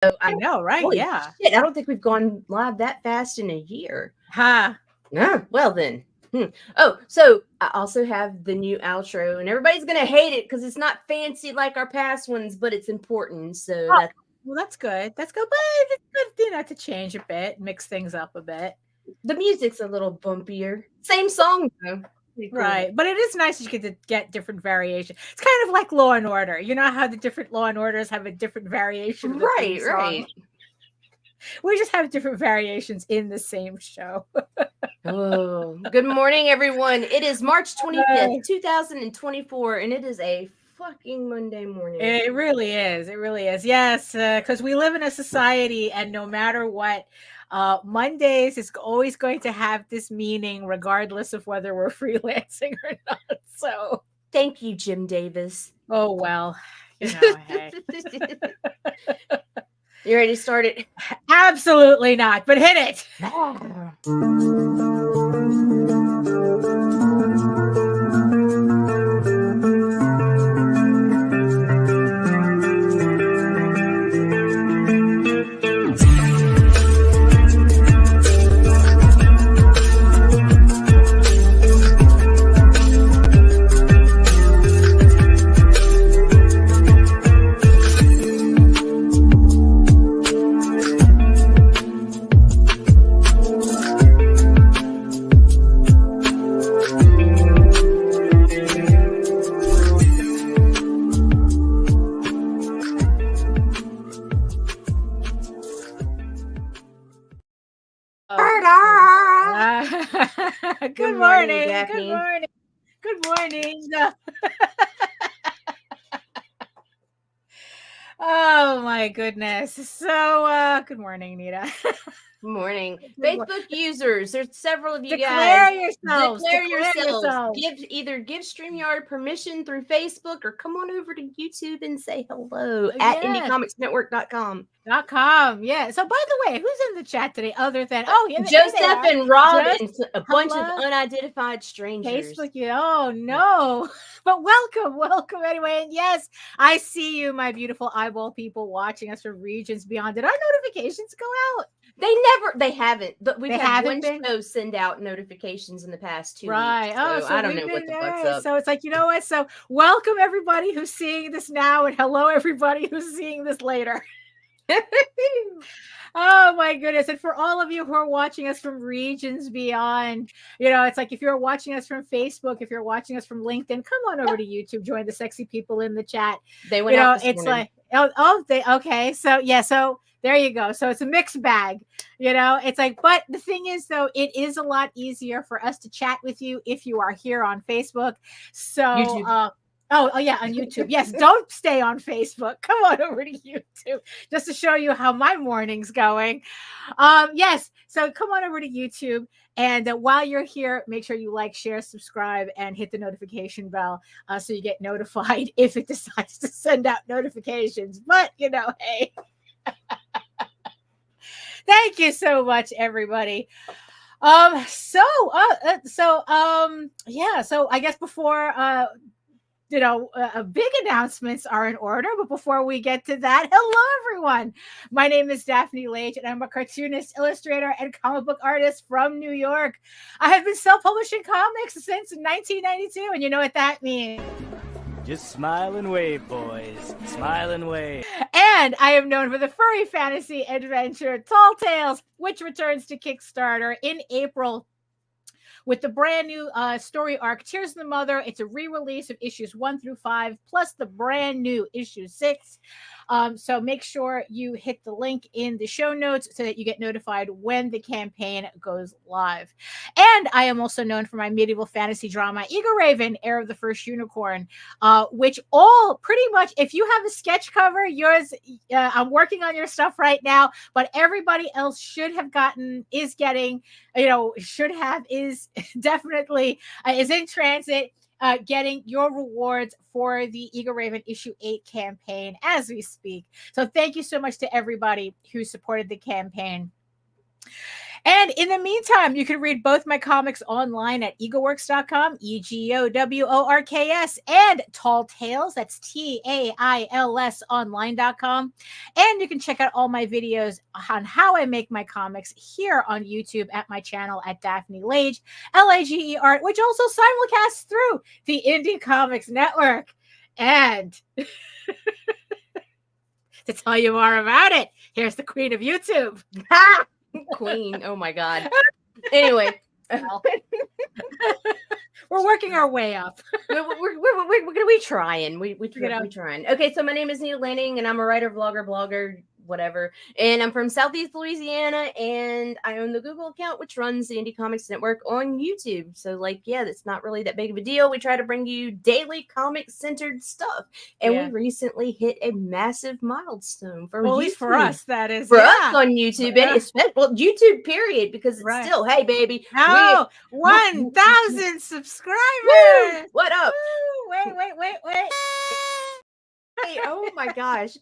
I know, right? Holy Yeah. shit, I don't think we've gone live that fast in a year. Ha. Well then. Oh, so I also have the new outro, and everybody's gonna hate it because it's not fancy like our past ones, but it's important. So that's Well, that's good. That's good. But it's good, to change a bit, mix things up a bit. the music's a little bumpier. Same song though. Pretty cool. Right. But it is nice you get different variation. It's kind of like Law and Order. You know how the different Law and Orders have a different variation of the theme song? Right. We just have different variations in the same show. Oh, good morning, everyone. It is March 25th, 2024, and it is a fucking Monday morning. It really is. It really is. Yes, because we live in a society, and no matter what, Mondays is always going to have this meaning, regardless of whether we're freelancing or not. So, thank you, Jim Davis. Oh well, hey. You ready to start it? Absolutely not, but hit it. Good morning, Daphne. Good morning. Good morning. Oh my goodness. So good morning, Nita. Good morning. Facebook users, there's several of you Declare guys. Yourselves. Declare yourselves. Give StreamYard permission through Facebook, or come on over to YouTube and say hello at indiecomicsnetwork.com. Yeah. So by the way, who's in the chat today other than Joseph and Rob and a bunch of unidentified strangers? Facebook, oh no. But welcome anyway. And yes, I see you, my beautiful eyeball people watching us from regions beyond. Did our notifications go out? They haven't. But we've had one show send out notifications in the past 2 weeks. So I don't know what the fuck's up. So it's like, you know what? So welcome everybody who's seeing this now, and hello everybody who's seeing this later. Oh my goodness. And for all of you who are watching us from regions beyond, it's like if you're watching us from Facebook, if you're watching us from LinkedIn, come on over to YouTube, join the sexy people in the chat. They went out this morning. Like, okay. So yeah, so there you go. So it's a mixed bag, it's like, but the thing is though, it is a lot easier for us to chat with you if you are here on Facebook. So YouTube. Oh yeah, on YouTube. Yes, don't stay on Facebook. Come on over to YouTube just to show you how my morning's going. Yes, so come on over to YouTube, and while you're here, make sure you like, share, subscribe, and hit the notification bell so you get notified if it decides to send out notifications. But hey, thank you so much, everybody. So I guess before big announcements are in order. But before we get to that, hello, everyone. My name is Daphne Lage, and I'm a cartoonist, illustrator, and comic book artist from New York. I have been self-publishing comics since 1992, and you know what that means. Just smile and wave, boys. Smile and wave. And I am known for the furry fantasy adventure Tall Tales, which returns to Kickstarter in April with the brand new story arc, Tears of the Mother. It's a re-release of issues 1 through 5, plus the brand new issue 6. So make sure you hit the link in the show notes so that you get notified when the campaign goes live. And I am also known for my medieval fantasy drama, Eagle Raven, Heir of the First Unicorn, which all pretty much, if you have a sketch cover, yours, I'm working on your stuff right now, but everybody else is definitely is in transit, getting your rewards for the Eagle Raven issue 8 campaign as we speak. So thank you so much to everybody who supported the campaign. And in the meantime, you can read both my comics online at egoworks.com, EGOWORKS, and Tall Tales, that's TAILS online.com. And you can check out all my videos on how I make my comics here on YouTube at my channel at Daphne Lage, Lage Art, which also simulcasts through the Indie Comics Network. And to tell you more about it, here's the queen of YouTube. Queen. Oh my God. Anyway. We're working our way up. We're gonna be trying. We're trying. Okay, so my name is Nita Lanning, and I'm a writer, vlogger, blogger, whatever. And I'm from Southeast Louisiana, and I own the Google account, which runs the Indie Comics Network on YouTube. So, like, yeah, that's not really that big of a deal. We try to bring you daily comic-centered stuff, and we recently hit a massive milestone for at YouTube. least for us. That is for us on YouTube, and well, YouTube period, because it's still, hey, baby, 1,000 subscribers. Woo! What up? Woo! Wait. Hey, oh my gosh.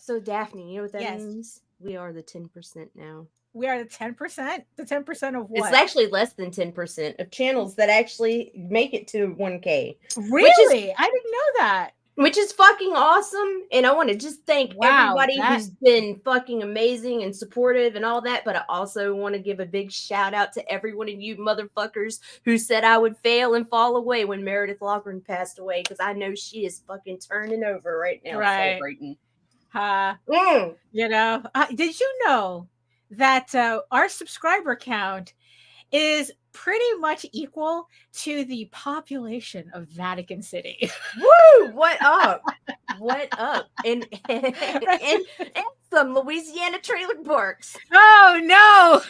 So Daphne, you know what that means? We are the 10% now. We are the 10%? The 10% of what? It's actually less than 10% of channels that actually make it to 1K. Really? I didn't know that. Which is fucking awesome. And I want to just thank everybody who's been fucking amazing and supportive and all that. But I also want to give a big shout out to every one of you motherfuckers who said I would fail and fall away when Meredith Logren passed away. Because I know she is fucking turning over right now. Celebrating. You know, did you know that our subscriber count is pretty much equal to the population of Vatican City? Woo! What up? What up? And some Louisiana trailer parks. Oh no!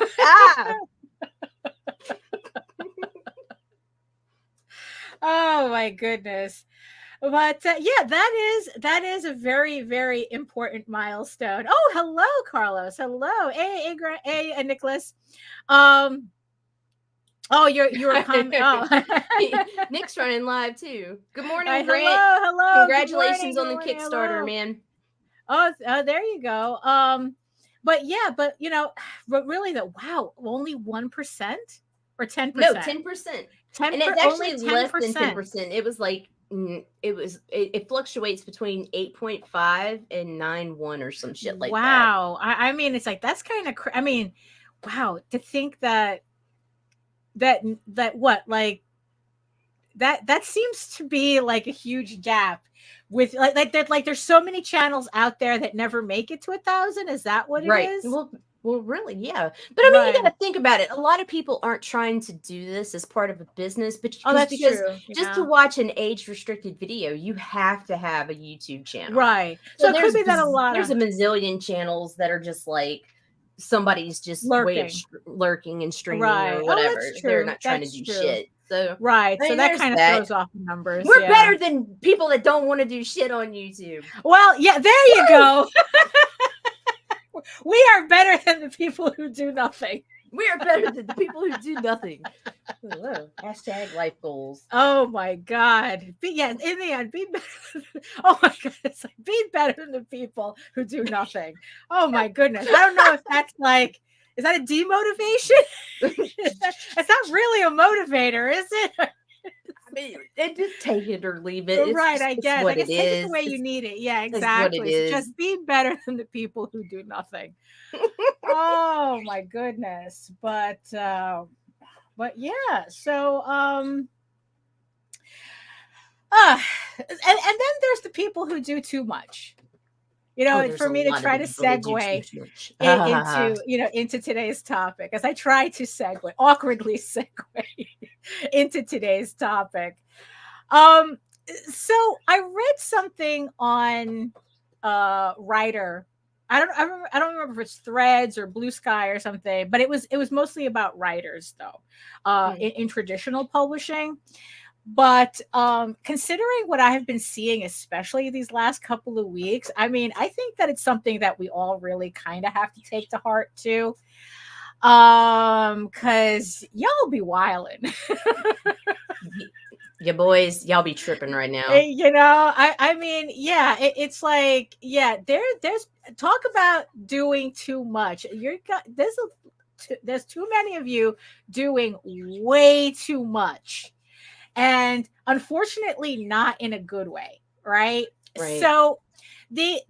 Oh my goodness. But yeah, that is a very, very important milestone. Oh, hello, Carlos. Hello, hey, Nicholas. Oh, you're coming. Oh. Nick's running live too. Good morning, Grant. Hello. Congratulations on the Kickstarter, man. Oh, there you go. But you know, but really though, wow, only 1% or 10%? No, 10%. And it's actually less than 10%. It was like it fluctuates between 8.5 and 9.1 or some shit like that. Wow. I mean, it's like that's kind of I mean, wow, to think that what, like that seems to be like a huge gap with like there's so many channels out there that never make it to 1,000. Is that what it is? Well, really, yeah. But I mean, you gotta think about it. A lot of people aren't trying to do this as part of a business, but that's because true. Just to watch an age-restricted video, you have to have a YouTube channel, right? So it could be that there's a bazillion channels that are just like somebody's just lurking and streaming or whatever. They're not trying to do shit. So right, so that kind of throws off the numbers. We're better than people that don't want to do shit on YouTube. Well, yeah, there you go. We are better than the people who do nothing. We are better than the people who do nothing. Hashtag life goals. Oh my God. In the end, be better. Oh my God. It's like be better than the people who do nothing. Oh my goodness. I don't know if that's like, is that a demotivation? It's not really a motivator, is it? I mean, just take it or leave it. Right, I guess. I guess take it the way you need it. Yeah, exactly. So just be better than the people who do nothing. Oh my goodness. But yeah. So and then there's the people who do too much. You know, for me to try to segue into today's topic, as I try to awkwardly segue into today's topic. So I read something on Writer. I don't remember if it's Threads or Blue Sky or something, but it was mostly about writers though, in traditional publishing. But considering what I have been seeing, especially these last couple of weeks, I mean, I think that it's something that we all really kind of have to take to heart too. Because y'all be wilding. Yeah, boys, y'all be tripping right now. You know, I mean, yeah, it's like, yeah, there's talk about doing too much. there's too many of you doing way too much, and unfortunately not in a good way, right? Right. So the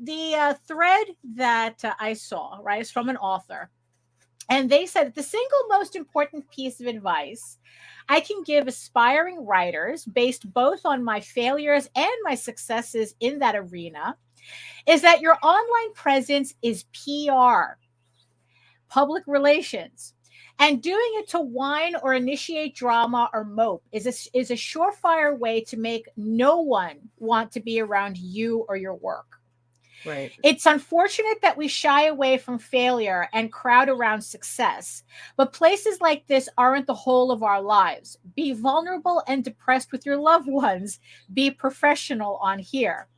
thread that I saw, right, is from an author, and they said the single most important piece of advice I can give aspiring writers, based both on my failures and my successes in that arena, is that your online presence is PR, public relations. And doing it to whine or initiate drama or mope is a surefire way to make no one want to be around you or your work. Right. It's unfortunate that we shy away from failure and crowd around success, but places like this aren't the whole of our lives. Be vulnerable and depressed with your loved ones. Be professional on here.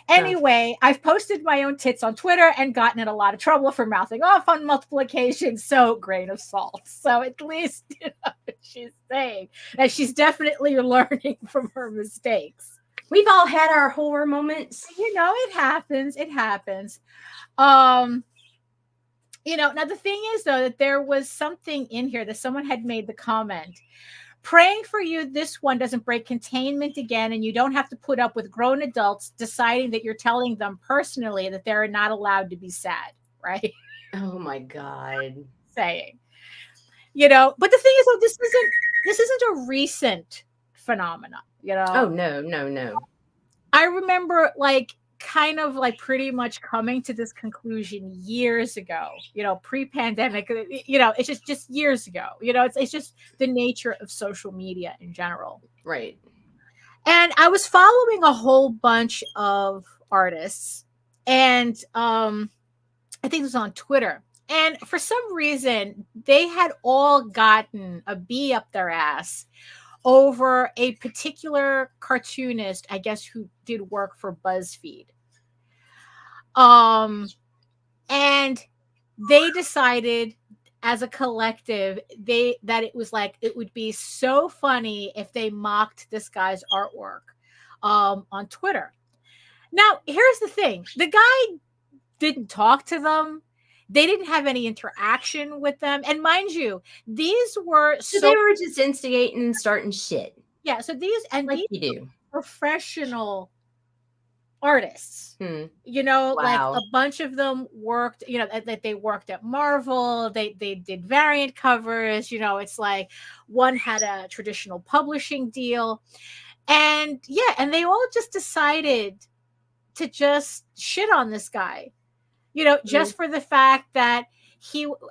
Anyway, I've posted my own tits on Twitter and gotten in a lot of trouble for mouthing off on multiple occasions. So, grain of salt. So, at least she's saying that she's definitely learning from her mistakes. We've all had our horror moments. It happens. It happens. Now the thing is, though, that there was something in here that someone had made the comment. Praying for you, this one doesn't break containment again, and you don't have to put up with grown adults deciding that you're telling them personally that they're not allowed to be sad, right? Oh my God. Saying, but the thing is, though, this isn't a recent phenomenon, Oh no. I remember kind of pretty much coming to this conclusion years ago, pre-pandemic, it's just years ago, it's just the nature of social media in general. Right. And I was following a whole bunch of artists, and I think it was on Twitter. And for some reason, they had all gotten a bee up their ass over a particular cartoonist, I guess, who did work for BuzzFeed. And they decided as a collective, that it would be so funny if they mocked this guy's artwork on Twitter. Now, here's the thing. The guy didn't talk to them. They didn't have any interaction with them. And mind you, these were so they were just instigating and starting shit. Yeah. So these you do. Professional artists, wow. Like a bunch of them worked, that they worked at Marvel. They did variant covers. It's like one had a traditional publishing deal, and they all just decided to just shit on this guy. Just for the fact that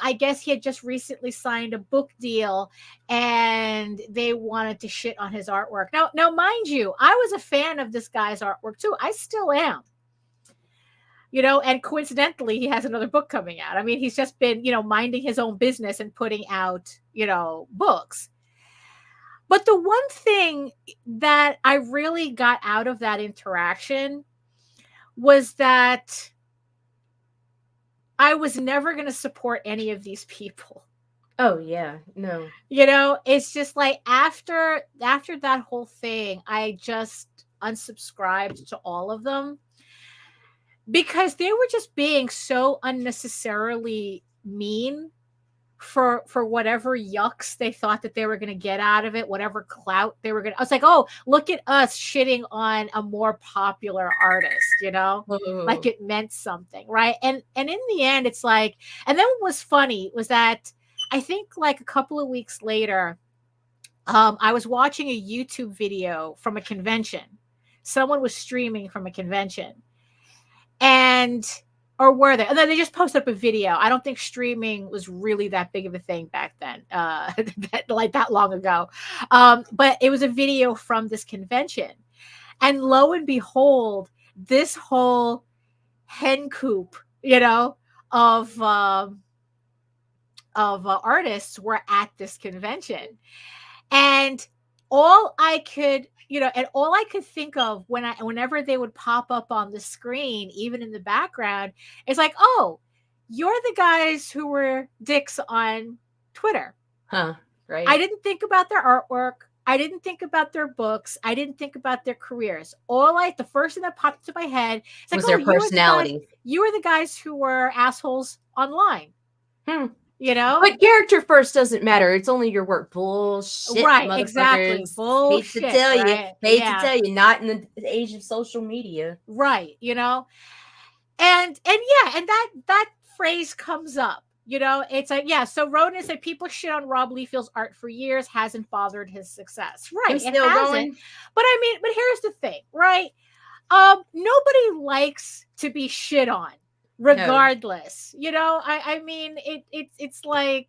I guess he had just recently signed a book deal and they wanted to shit on his artwork. Now, mind you, I was a fan of this guy's artwork too. I still am. And coincidentally, he has another book coming out. I mean, he's just been, minding his own business and putting out, books. But the one thing that I really got out of that interaction was that I was never going to support any of these people. Oh yeah, no. It's just like after that whole thing, I just unsubscribed to all of them because they were just being so unnecessarily mean for whatever yucks they thought that they were going to get out of it, whatever clout they were going to. I was like, oh, look at us shitting on a more popular artist, like it meant something, right? And in the end, it's like, and then what was funny was that I think like a couple of weeks later, I was watching a YouTube video from a convention. Someone was streaming from a convention, or were they? And then they just posted up a video. I don't think streaming was really that big of a thing back then, that long ago. But it was a video from this convention. And lo and behold, this whole hen coop, of artists were at this convention. And all I could think of whenever they would pop up on the screen, even in the background, is like, oh, you're the guys who were dicks on Twitter. Huh, right. I didn't think about their artwork. I didn't think about their books. I didn't think about their careers. The first thing that popped into my head was their personality. You were the guys who were assholes online. You know? But character first doesn't matter. It's only your work. Bullshit, Right, motherfuckers. exactly. Bullshit. Hate to tell you. Right? Hate to tell you. Not in the age of social media. Right. You know? And yeah, and that phrase comes up. You know, it's like, yeah, so Ronan said people shit on Rob Liefeld's art for years, hasn't bothered his success. Right. I'm still going. But I mean, but here's the thing, right? Nobody likes to be shit on, regardless. No. You know, I mean, it's like,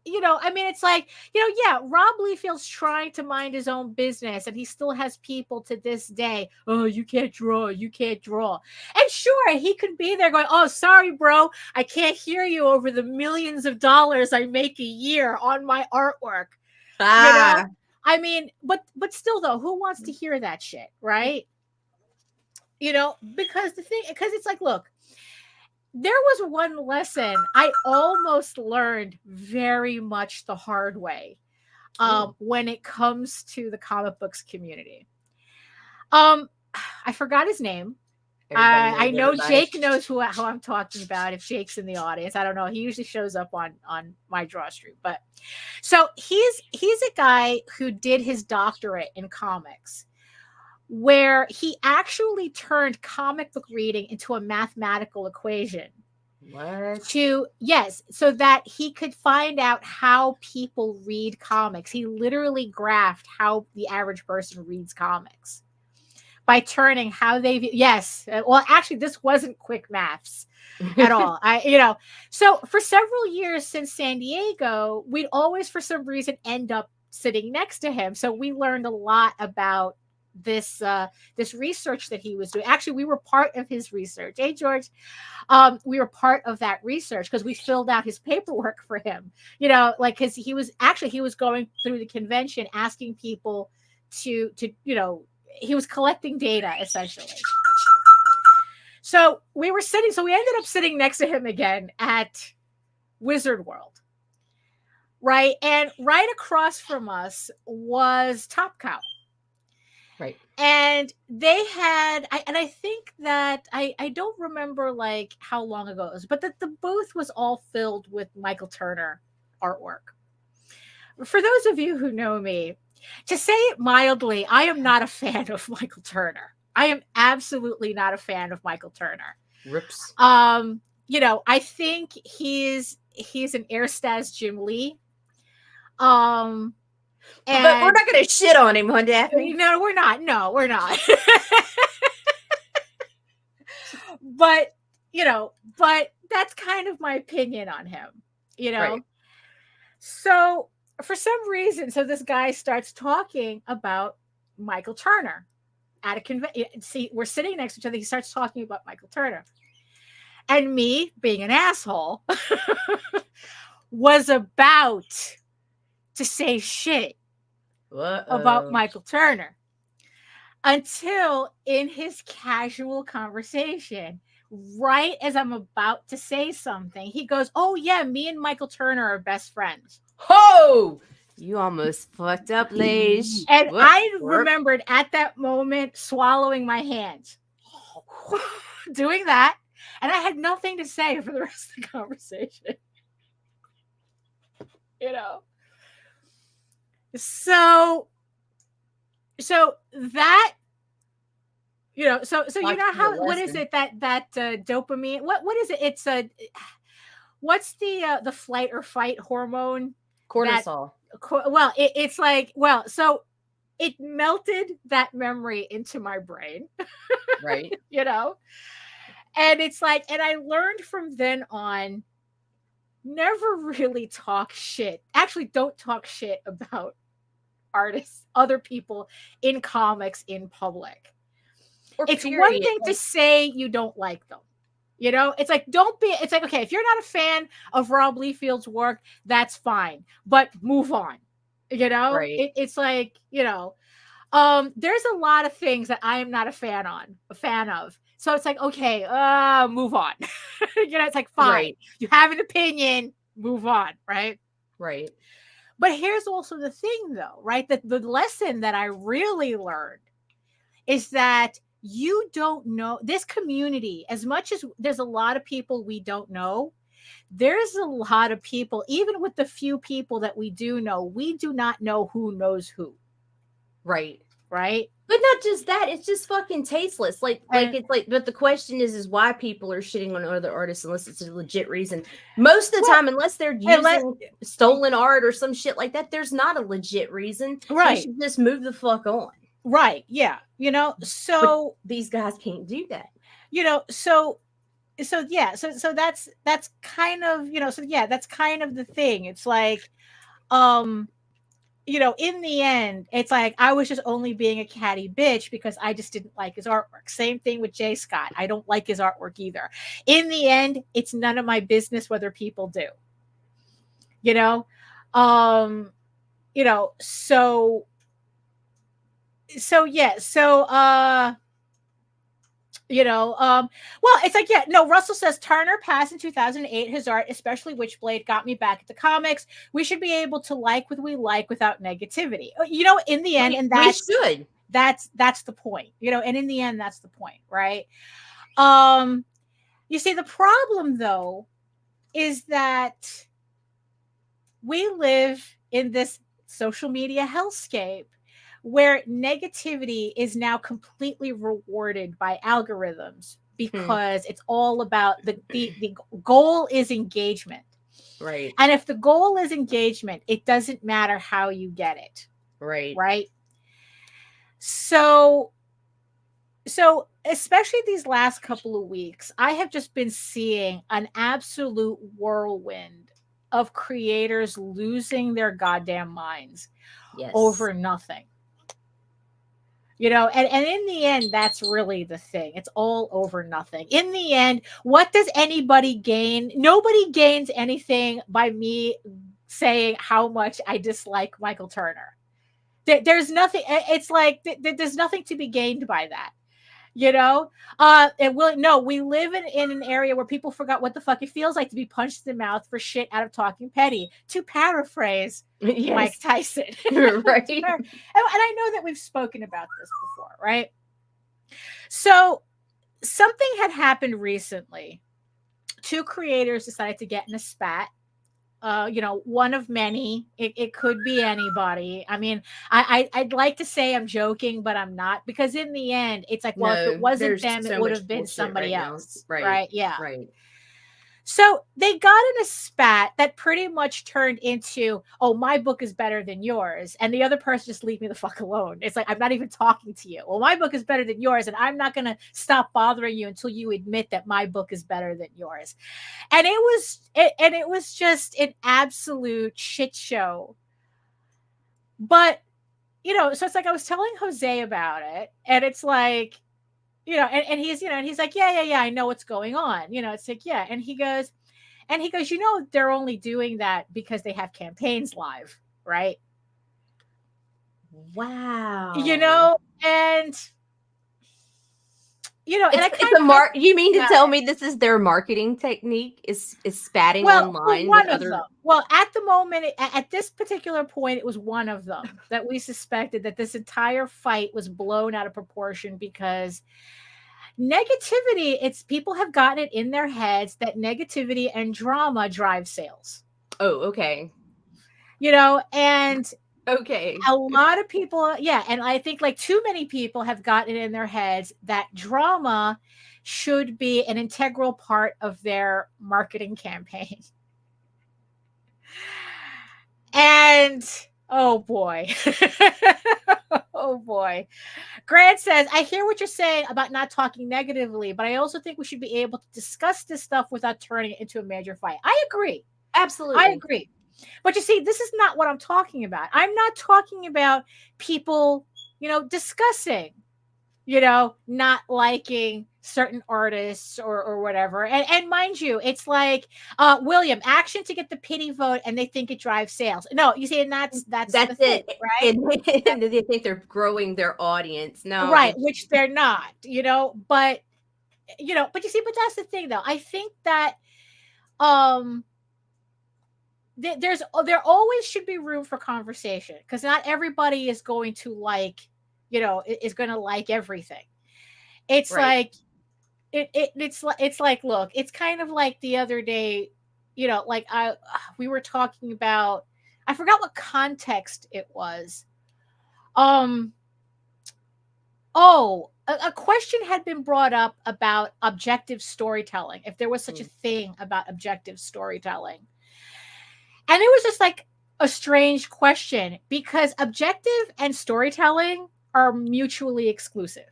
you know, I mean, it's like, you know, yeah, Rob Liefeld's trying to mind his own business, and he still has people to this day. Oh, you can't draw. You can't draw. And sure, he could be there going, oh, sorry, bro. I can't hear you over the millions of dollars I make a year on my artwork. You know? I mean, but still, though, who wants to hear that shit, right? You know, because it's like, look, there was one lesson I almost learned very much the hard way when it comes to the comic books community. I forgot his name. I know Jake knows who I'm talking about. If Jake's in the audience, I don't know. He usually shows up on my draw stream. But so he's a guy who did his doctorate in comics, where he actually turned comic book reading into a mathematical equation. What? So that he could find out how people read comics. He literally graphed how the average person reads comics by turning how they view. Yes. Well, actually, this wasn't quick maths at all. So for several years since San Diego, we'd always, for some reason, end up sitting next to him. So we learned a lot about this research that he was doing. Actually, we were part of his research. Hey, George, we were part of that research because we filled out his paperwork for him. You know, like, because he was going through the convention asking people to you know, he was collecting data essentially. So we ended up sitting next to him again at Wizard World. Right. And right across from us was Top Cow. Right. And they had, I think that I don't remember like how long ago it was, but that the booth was all filled with Michael Turner artwork. For those of you who know me, to say it mildly, I am not a fan of Michael Turner. I am absolutely not a fan of Michael Turner. Rips. You know, I think he's an Airstaz Jim Lee. But we're not going to shit on him, huh, Daphne? No, we're not. No, we're not. But, you know, that's kind of my opinion on him, you know? Right. So for some reason, this guy starts talking about Michael Turner at a convention. See, we're sitting next to each other. He starts talking about Michael Turner. And me, being an asshole, was about to say shit about Michael Turner, until in his casual conversation, right as I'm about to say something, he goes, oh yeah, me and Michael Turner are best friends. Oh, you almost fucked up, Lage. And I remembered at that moment swallowing my hands, doing that, and I had nothing to say for the rest of the conversation. You know? So that, you know, so you know how, what is it that dopamine, what is it? It's what's the flight or fight hormone? Cortisol. It's like, so it melted that memory into my brain. Right. You know? And it's like, and I learned from then on, never really talk shit. Actually, don't talk shit about artists, other people in comics in public. It's one thing to say you don't like them. You know, it's like, it's like, okay, if you're not a fan of Rob Liefeld's work, that's fine, but move on. You know, right. It's like, you know, there's a lot of things that I am not a fan of. So it's like, okay, move on. You know, it's like, fine. Right. You have an opinion, move on, right? Right. But here's also the thing, though, right? That the lesson that I really learned is that you don't know this community, as much as there's a lot of people we don't know, there's a lot of people, even with the few people that we do know, we do not know who knows who. Right. But not just that, it's just fucking tasteless. But the question is why people are shitting on other artists unless it's a legit reason. Most of the time, unless they're using stolen art or some shit like that, there's not a legit reason. Right. So you should just move the fuck on. Right. Yeah. So but these guys can't do that. So that's kind of, that's kind of the thing. It's like, in the end, it's like I was just only being a catty bitch because I just didn't like his artwork. Same thing with Jay Scott. I don't like his artwork either. In the end, it's none of my business whether people do. Well, it's like, Russell says Turner passed in 2008. His art, especially Witchblade, got me back at the comics. We should be able to like what we like without negativity. In the end, we should. That's the point. And in the end, that's the point, right? You see, the problem though is that we live in this social media hellscape where negativity is now completely rewarded by algorithms because it's all about the goal is engagement. Right. And if the goal is engagement, it doesn't matter how you get it. Right. So especially these last couple of weeks, I have just been seeing an absolute whirlwind of creators losing their goddamn minds over nothing. And in the end, that's really the thing. It's all over nothing. In the end, what does anybody gain? Nobody gains anything by me saying how much I dislike Michael Turner. There's nothing. It's like there's nothing to be gained by that. We live in an area where people forgot what the fuck it feels like to be punched in the mouth for shit out of talking petty, to paraphrase Mike Tyson. Right. And I know that we've spoken about this before, right? So something had happened recently. Two creators decided to get in a spat. One of many. It could be anybody. I mean, I'd like to say I'm joking, but I'm not, because in the end, it's like, well, if it wasn't them, it would have been somebody else. Right? Yeah. Right. So they got in a spat that pretty much turned into, oh, my book is better than yours. And the other person just leave me the fuck alone. It's like, I'm not even talking to you. Well, my book is better than yours, and I'm not going to stop bothering you until you admit that my book is better than yours. And it was just an absolute shit show. But, so it's like I was telling Jose about it, and it's like, and he's, and he's like, yeah, I know what's going on. It's like, yeah. And he goes, they're only doing that because they have campaigns live, right? Wow. And you mean to tell me this is their marketing technique? Is spatting online with other them. Well, at the moment, at this particular point, it was one of them that we suspected that this entire fight was blown out of proportion because negativity, people have gotten it in their heads that negativity and drama drive sales. Oh, okay. And okay. A lot of people, and I think like too many people have gotten it in their heads that drama should be an integral part of their marketing campaign. And oh boy. Oh boy. Grant says, I hear what you're saying about not talking negatively, but I also think we should be able to discuss this stuff without turning it into a major fight. I agree. Absolutely. I agree. But you see, this is not what I'm talking about. I'm not talking about people, discussing, not liking certain artists or whatever. And mind you, it's like William, action to get the pity vote, and they think it drives sales. No, you see, and that's the thing, right? And they think they're growing their audience. No, right, which they're not, but you see, but that's the thing though. I think that there always should be room for conversation, because not everybody is going to like, is going to like everything. It's right. Like it's like, look, it's kind of like the other day like we were talking about, I forgot what context it was. A question had been brought up about objective storytelling, if there was such a thing about objective storytelling. And it was just like a strange question, because objective and storytelling are mutually exclusive.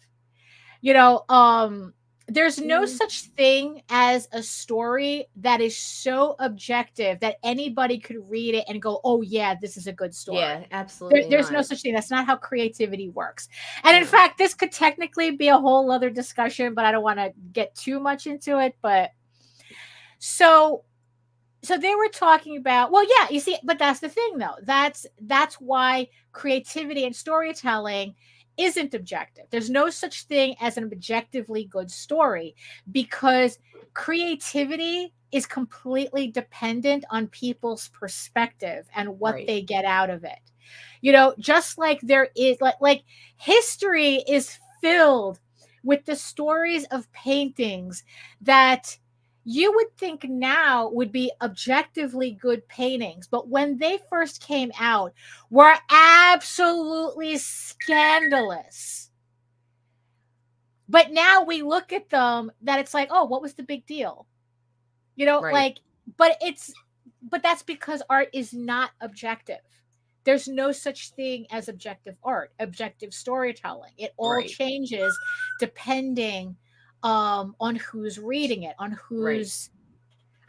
There's no such thing as a story that is so objective that anybody could read it and go, oh yeah, this is a good story. Yeah, absolutely. There's no such thing. That's not how creativity works. And in fact, this could technically be a whole other discussion, but I don't want to get too much into it. But so they were talking about, well, yeah, you see, but that's the thing though. That's why creativity and storytelling isn't objective. There's no such thing as an objectively good story, because creativity is completely dependent on people's perspective and what they get out of it. Just like there is like history is filled with the stories of paintings that you would think now would be objectively good paintings, but when they first came out were absolutely scandalous. But now we look at them that it's like, oh, what was the big deal? But that's because art is not objective. There's no such thing as objective art, objective storytelling. It all changes depending on who's reading it, on who's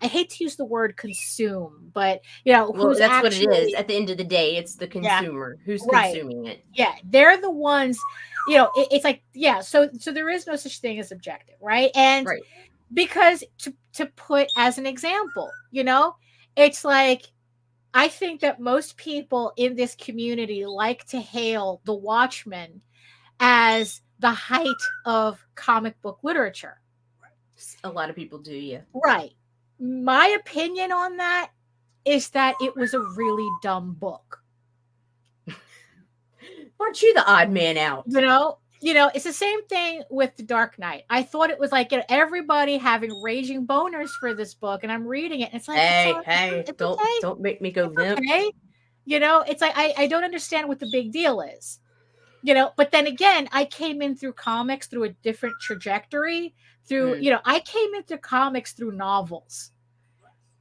I hate to use the word consume, but who's that's actually, what it is. At the end of the day, it's the consumer who's consuming it. Yeah, they're the ones. It's like, so there is no such thing as objective, right? And because to put as an example, it's like, I think that most people in this community like to hail The Watchmen as the height of comic book literature. A lot of people do, yeah. Right. My opinion on that is that it was a really dumb book. Aren't you the odd man out? It's the same thing with The Dark Knight. I thought it was like everybody having raging boners for this book, and I'm reading it, and it's like, hey, don't make me go limp. Okay. It's like I don't understand what the big deal is. But then again, I came in through comics through a different trajectory. I came into comics through novels.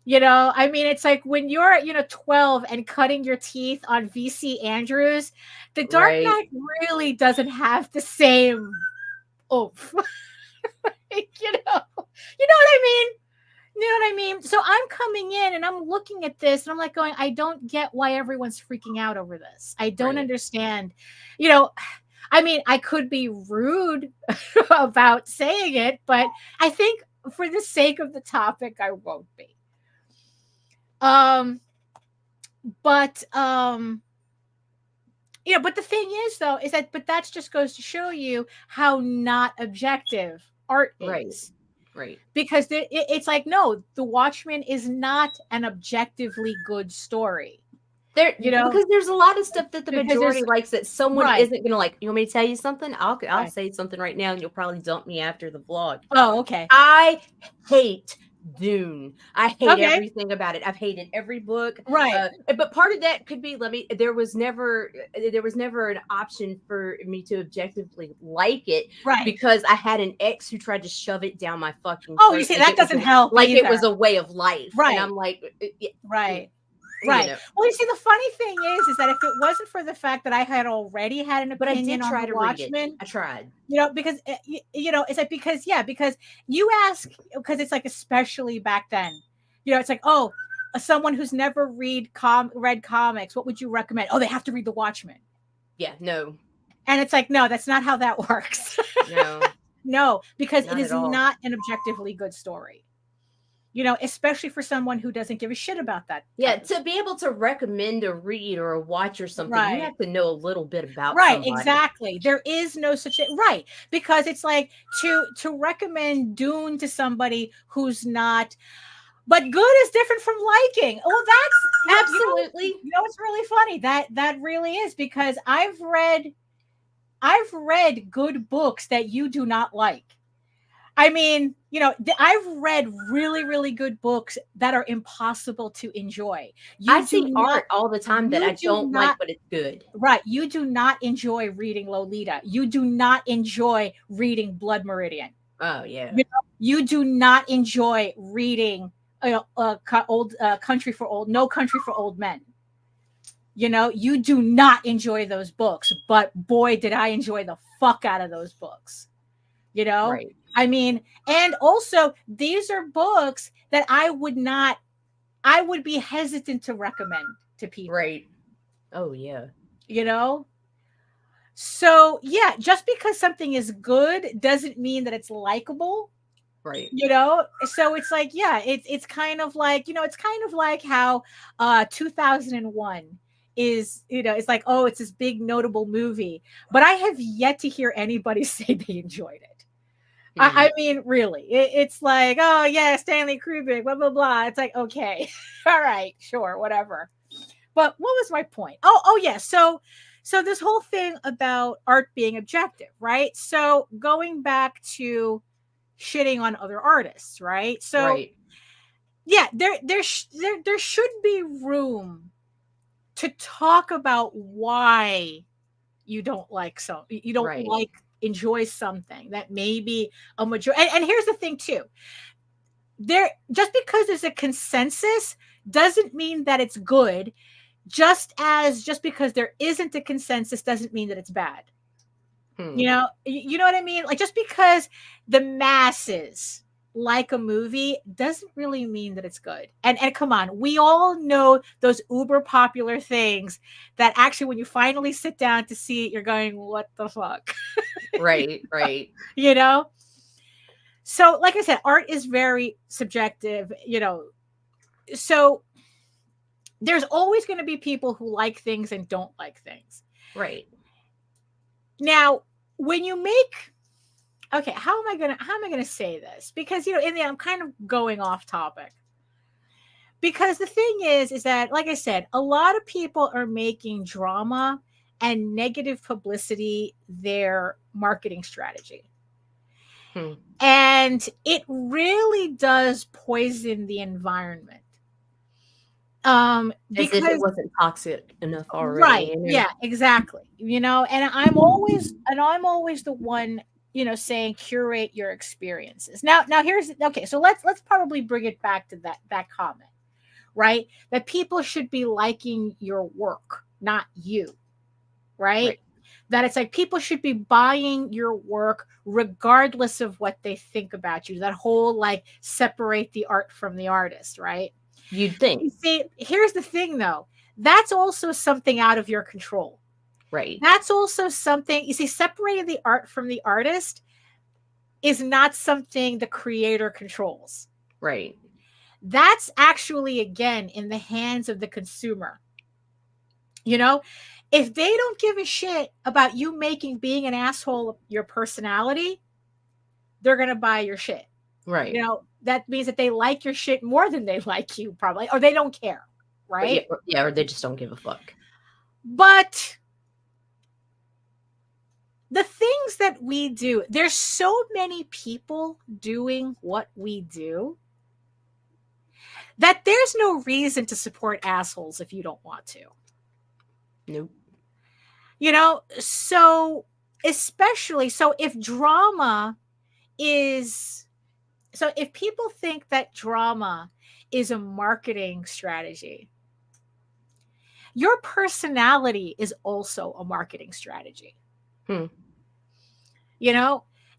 It's like when you're 12 and cutting your teeth on VC Andrews, The Dark Knight really doesn't have the same oomph. You know what I mean? You know what I mean? So I'm coming in and I'm looking at this and I'm like going, I don't get why everyone's freaking out over this. I don't understand. I could be rude about saying it, but I think for the sake of the topic, I won't be. But the thing is though, is that just goes to show you how not objective art is. Right. Because it's like, no, The Watchmen is not an objectively good story. Because there's a lot of stuff that the majority likes that someone isn't going to like. You want me to tell you something? I'll say something right now, and you'll probably dump me after the vlog. Oh, okay. I hate Dune. I hate everything about it. I've hated every book. Right. But part of that could be, there was never an option for me to objectively like it. Right. Because I had an ex who tried to shove it down my fucking throat. You see, that doesn't help. Like either. It was a way of life. Right. And I'm like, right. Right. Well, you see, the funny thing is that if it wasn't for the fact that I had already had an opinion on The Watchmen, I tried. Because it's like because you ask, because it's like, especially back then, it's like, oh, someone who's never read comics, what would you recommend? Oh, they have to read The Watchmen. Yeah. No. And it's like, no, that's not how that works. No. No, because it is not an objectively good story. Especially for someone who doesn't give a shit about that. Yeah, to be able to recommend a read or a watch or something, you have to know a little bit about somebody. Exactly. There is no such thing. Right. Because it's like to recommend Dune to somebody who's not, but good is different from liking. Well, that's absolutely. It's really funny. That really is, because I've read good books that you do not like. I mean, I've read really, really good books that are impossible to enjoy. I see art all the time that I don't like, but it's good. Right. You do not enjoy reading Lolita. You do not enjoy reading Blood Meridian. Oh, yeah. You do not enjoy reading old Country for Old, No Country for Old Men. You do not enjoy those books, but boy, did I enjoy the fuck out of those books. Right. I mean, and also these are books that I would be hesitant to recommend to people. Right. Oh, yeah. So yeah, just because something is good doesn't mean that it's likable. Right. So it's like, yeah, it's kind of like, it's kind of like how 2001 is, it's like, oh, it's this big notable movie, but I have yet to hear anybody say they enjoyed it. I mean, really, it's like, oh yeah, Stanley Kubrick, blah blah blah. It's like, okay, all right, sure, whatever. But what was my point? Oh yeah. So this whole thing about art being objective, right? So going back to shitting on other artists, right? So right. Yeah, there should be room to talk about why you don't like enjoy something that maybe a majority. And here's the thing too. Just because there's a consensus doesn't mean that it's good. Just because there isn't a consensus doesn't mean that it's bad. You know what I mean? Like, just because the masses like a movie doesn't really mean that it's good. And come on, we all know those uber popular things that actually when you finally sit down to see it, you're going, what the fuck? Right. So like I said, art is very subjective, so there's always going to be people who like things and don't like things. Right. Now, when you make, okay, how am I gonna say this? Because in the I'm kind of going off topic. Because the thing is that, like I said, a lot of people are making drama and negative publicity their marketing strategy. And it really does poison the environment. As if it wasn't toxic enough already. Right. Yeah, exactly. And I'm always the one, saying curate your experiences. Now here's okay, so let's probably bring it back to that comment, right? That people should be liking your work, not you. Right? That it's like people should be buying your work regardless of what they think about you. That whole like separate the art from the artist, right? You'd think. You see, here's the thing though. That's also something out of your control. Right. That's also something, you see, separating the art from the artist is not something the creator controls. Right. That's actually, again, in the hands of the consumer. If they don't give a shit about you being an asshole your personality, they're going to buy your shit. Right. That means that they like your shit more than they like you, probably, or they don't care. Right. Yeah, or they just don't give a fuck. But the things that we do, there's so many people doing what we do that there's no reason to support assholes if you don't want to. Nope. So especially, if people think that drama is a marketing strategy, your personality is also a marketing strategy.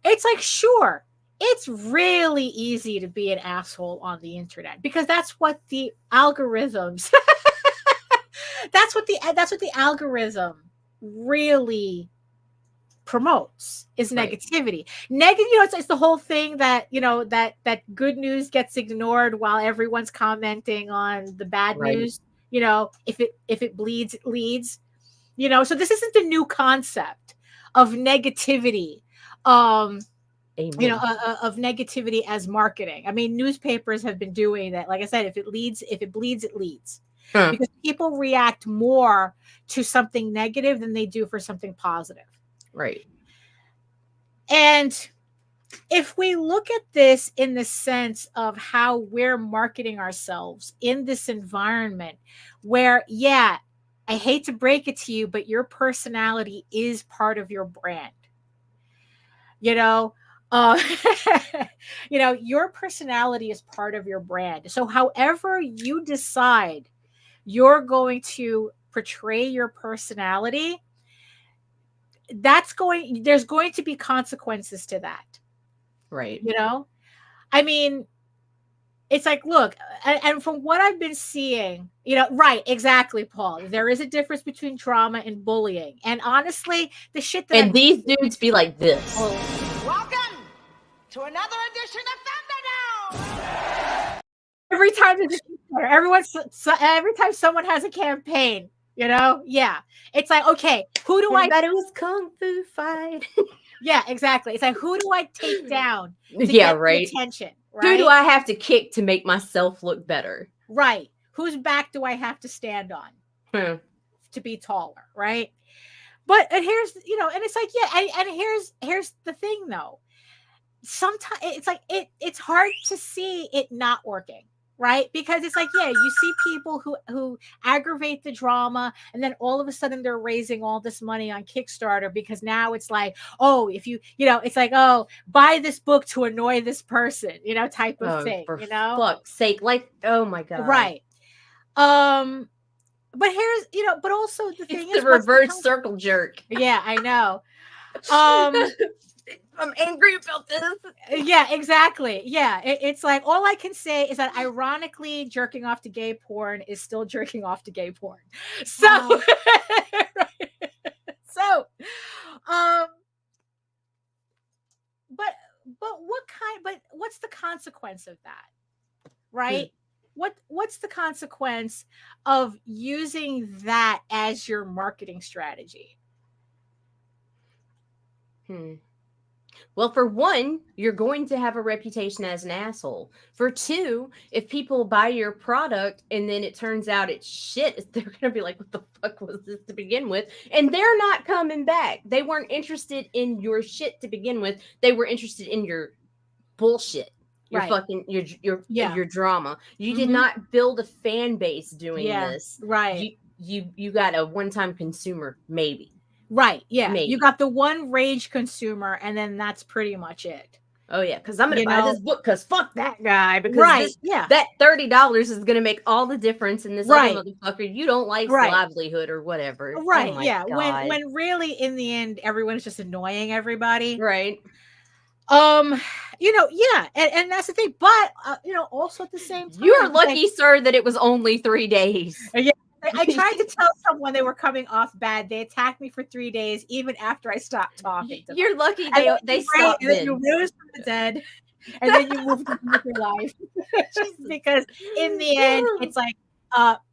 It's like, sure, it's really easy to be an asshole on the internet because that's what the algorithms that's what the algorithm really promotes is negativity. It's the whole thing that that good news gets ignored while everyone's commenting on the bad news. If it bleeds, it leads. So this isn't a new concept of negativity. Of negativity as marketing. I mean, newspapers have been doing that. Like I said, if it bleeds, it leads. Because people react more to something negative than they do for something positive. Right. And if we look at this in the sense of how we're marketing ourselves in this environment where, yeah, I hate to break it to you, but your personality is part of your brand. You know, uh, your personality is part of your brand. So however you decide you're going to portray your personality, there's going to be consequences to that. Right. I mean, it's like, look, and from what I've been seeing, right, exactly, Paul. There is a difference between drama and bullying. And honestly, the shit that and these dudes be like this. Welcome to another edition of Thunderdome. Every time every time someone has a campaign, yeah, it's like, okay, who do I? That it was kung fu fight. Yeah, exactly. It's like, who do I take down to Yeah, get right. the attention? Right? Who do I have to kick to make myself look better? Right. Whose back do I have to stand on to be taller? Right. But and here's, and it's like, yeah, and here's the thing though. Sometimes it's like it's hard to see it not working. Right? Because it's like, yeah, you see people who aggravate the drama, and then all of a sudden they're raising all this money on Kickstarter because now it's like, oh, if it's like, oh, buy this book to annoy this person, type of thing, for fuck's sake. Like, oh my God. Right. But here's, but also the thing is the reverse circle jerk. Yeah, I know. I'm angry about this. Yeah, exactly. Yeah, it's like, all I can say is that ironically, jerking off to gay porn is still jerking off to gay porn. So, so, but what's the consequence of that, right? What's the consequence of using that as your marketing strategy? Well, for one, you're going to have a reputation as an asshole. For two, if people buy your product and then it turns out it's shit, they're going to be like, what the fuck was this to begin with? And they're not coming back. They weren't interested in your shit to begin with. They were interested in your bullshit. Your fucking your drama. You did not build a fan base doing this. Right. You got a one-time consumer, maybe. Right. Yeah. Maybe. You got the one rage consumer, and then that's pretty much it. Oh yeah, because I'm gonna buy this book because fuck that guy. Because that $30 is gonna make all the difference in this other motherfucker. You don't like livelihood or whatever. Right. Oh yeah. God. When really in the end everyone is just annoying everybody. Right. Yeah, and that's the thing. But also at the same time, you are lucky, sir, that it was only 3 days. Yeah. I tried to tell someone they were coming off bad. They attacked me for 3 days, even after I stopped talking to them. You're lucky they stopped. And then you rose from the dead, and then you moved on with your life. Because in the end, it's like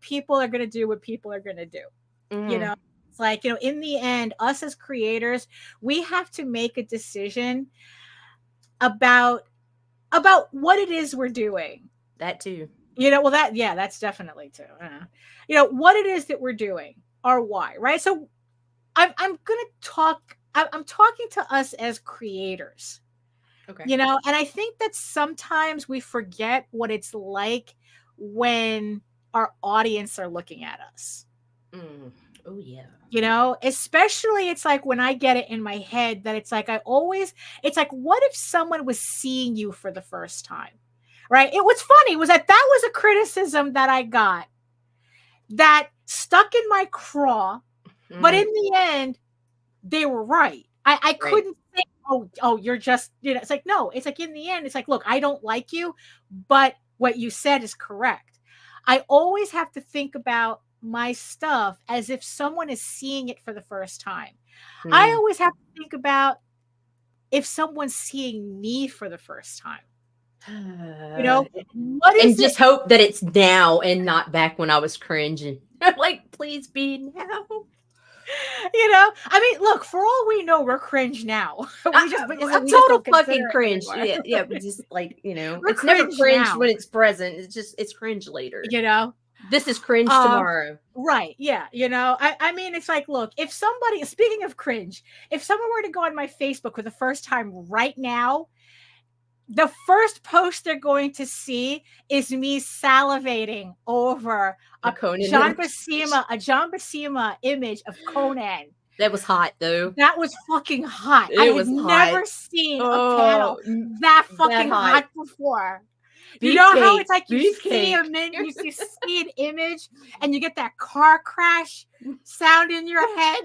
people are going to do what people are going to do. It's like, in the end, us as creators, we have to make a decision about what it is we're doing. That too. That's definitely too. What it is that we're doing or why, right? So I'm talking to us as creators. Okay. And I think that sometimes we forget what it's like when our audience are looking at us. Oh yeah. Especially it's like when I get it in my head that it's like it's like, what if someone was seeing you for the first time? Right. What's funny was that was a criticism that I got that stuck in my craw, but in the end, they were right. I couldn't think, oh, you're just, it's like, no, it's like in the end, it's like, look, I don't like you, but what you said is correct. I always have to think about my stuff as if someone is seeing it for the first time. I always have to think about if someone's seeing me for the first time. What is and just hope that it's now and not back when I was cringing. Like, please be now. I mean, look, for all we know, we're cringe now. I'm total fucking cringe. Yeah, but just like, it's never cringe now. When it's present. It's cringe later. This is cringe tomorrow. Right. Yeah. I mean, it's like, look, if somebody, speaking of cringe, if someone were to go on my Facebook for the first time right now, the first post they're going to see is me salivating over a John Buscema image of Conan. That was hot, though. That was fucking hot. I had never seen a panel that fucking hot before. You know how it's like you see an image and you get that car crash sound in your head?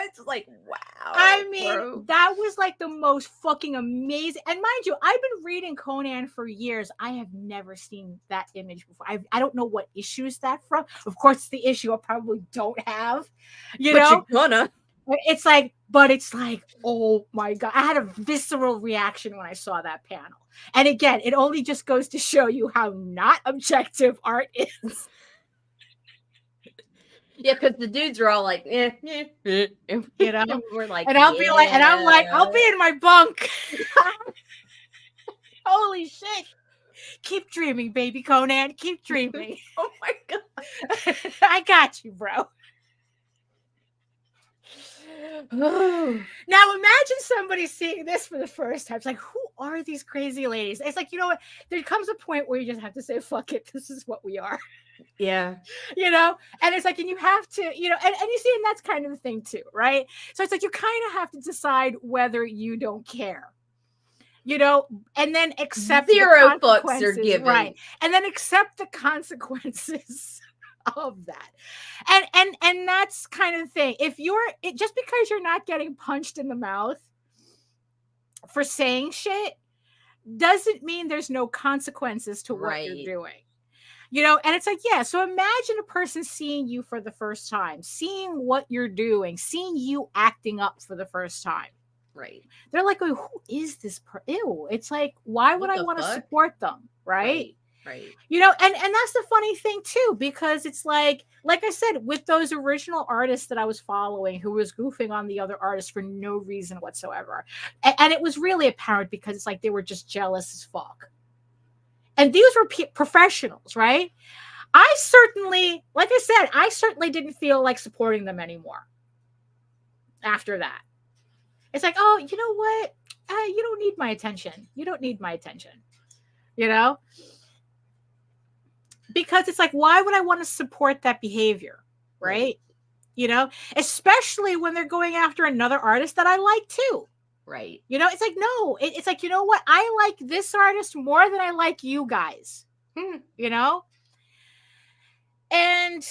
It's like, wow. I mean, that was like the most fucking amazing. And mind you, I've been reading Conan for years. I have never seen that image before. I don't know what issue is that from. Of course, it's the issue I probably don't have. But you're gonna. It's like, oh my God. I had a visceral reaction when I saw that panel. And again, it only just goes to show you how not objective art is. Yeah, because the dudes are all like, you know, we're like, and I'll be like, and I'm like, I'll be in my bunk. Holy shit. Keep dreaming, baby Conan. Keep dreaming. Oh my God. I got you, bro. Now imagine somebody seeing this for the first time. It's like, who are these crazy ladies? It's like, you know what? There comes a point where you just have to say, fuck it. This is what we are. Yeah. You know, and it's like, and you have to, you know, and you see, and that's kind of the thing too, right? So it's like, you kind of have to decide whether you don't care, you know, and then accept zero fucks are given. Right. And then accept the consequences of that. And that's kind of the thing. If just because you're not getting punched in the mouth for saying shit doesn't mean there's no consequences to what you're doing. You know, and it's like, yeah, so imagine a person seeing you for the first time, seeing what you're doing, seeing you acting up for the first time. Right. They're like, oh, who is this? Ew. It's like, why would I want to support them? Right. You know, and that's the funny thing too, because it's like I said, with those original artists that I was following who was goofing on the other artists for no reason whatsoever. And it was really apparent because it's like they were just jealous as fuck. And these were professionals, right? I certainly didn't feel like supporting them anymore after that. It's like, oh, you know what? You don't need my attention. You don't need my attention, you know? Because it's like, why would I want to support that behavior, right? You know, especially when they're going after another artist that I like too. Right. You know, it's like, no, it's like, you know what? I like this artist more than I like you guys, you know? And,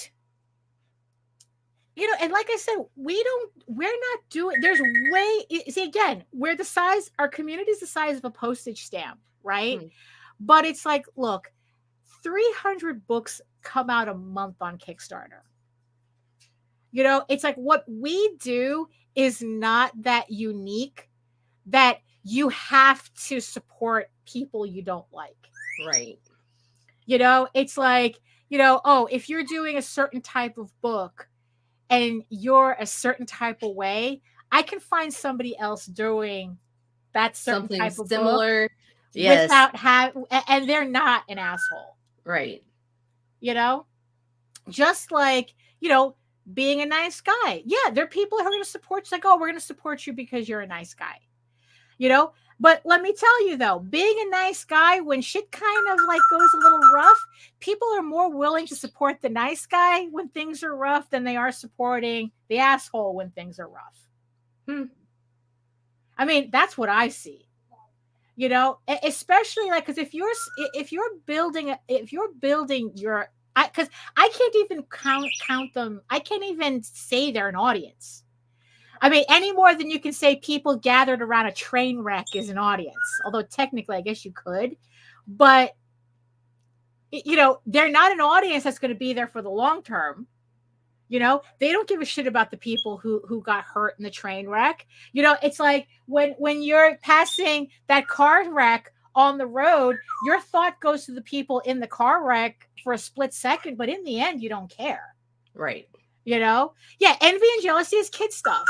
you know, and like I said, we're not doing, see, again, our community is the size of a postage stamp, right? But it's like, look, 300 books come out a month on Kickstarter. You know, it's like what we do is not that unique that you have to support people you don't like. Right. You know, it's like, you know, oh, if you're doing a certain type of book and you're a certain type of way, I can find somebody else doing that certain something type of similar book without and they're not an asshole. Right. You know, just like, you know, being a nice guy. Yeah, there are people who are going to support you. Like, oh, we're going to support you because you're a nice guy. You know, but let me tell you though, being a nice guy, when shit kind of like goes a little rough, people are more willing to support the nice guy when things are rough than they are supporting the asshole when things are rough. I mean, that's what I see. You know, especially like, because if you're building your, because I can't even count them. I can't even say they're an audience. I mean, any more than you can say people gathered around a train wreck is an audience. Although technically, I guess you could, but you know, they're not an audience that's going to be there for the long term. You know, they don't give a shit about the people who got hurt in the train wreck. You know, it's like when you're passing that car wreck on the road, your thought goes to the people in the car wreck for a split second, but in the end, you don't care. Right. You know? Yeah, envy and jealousy is kid stuff.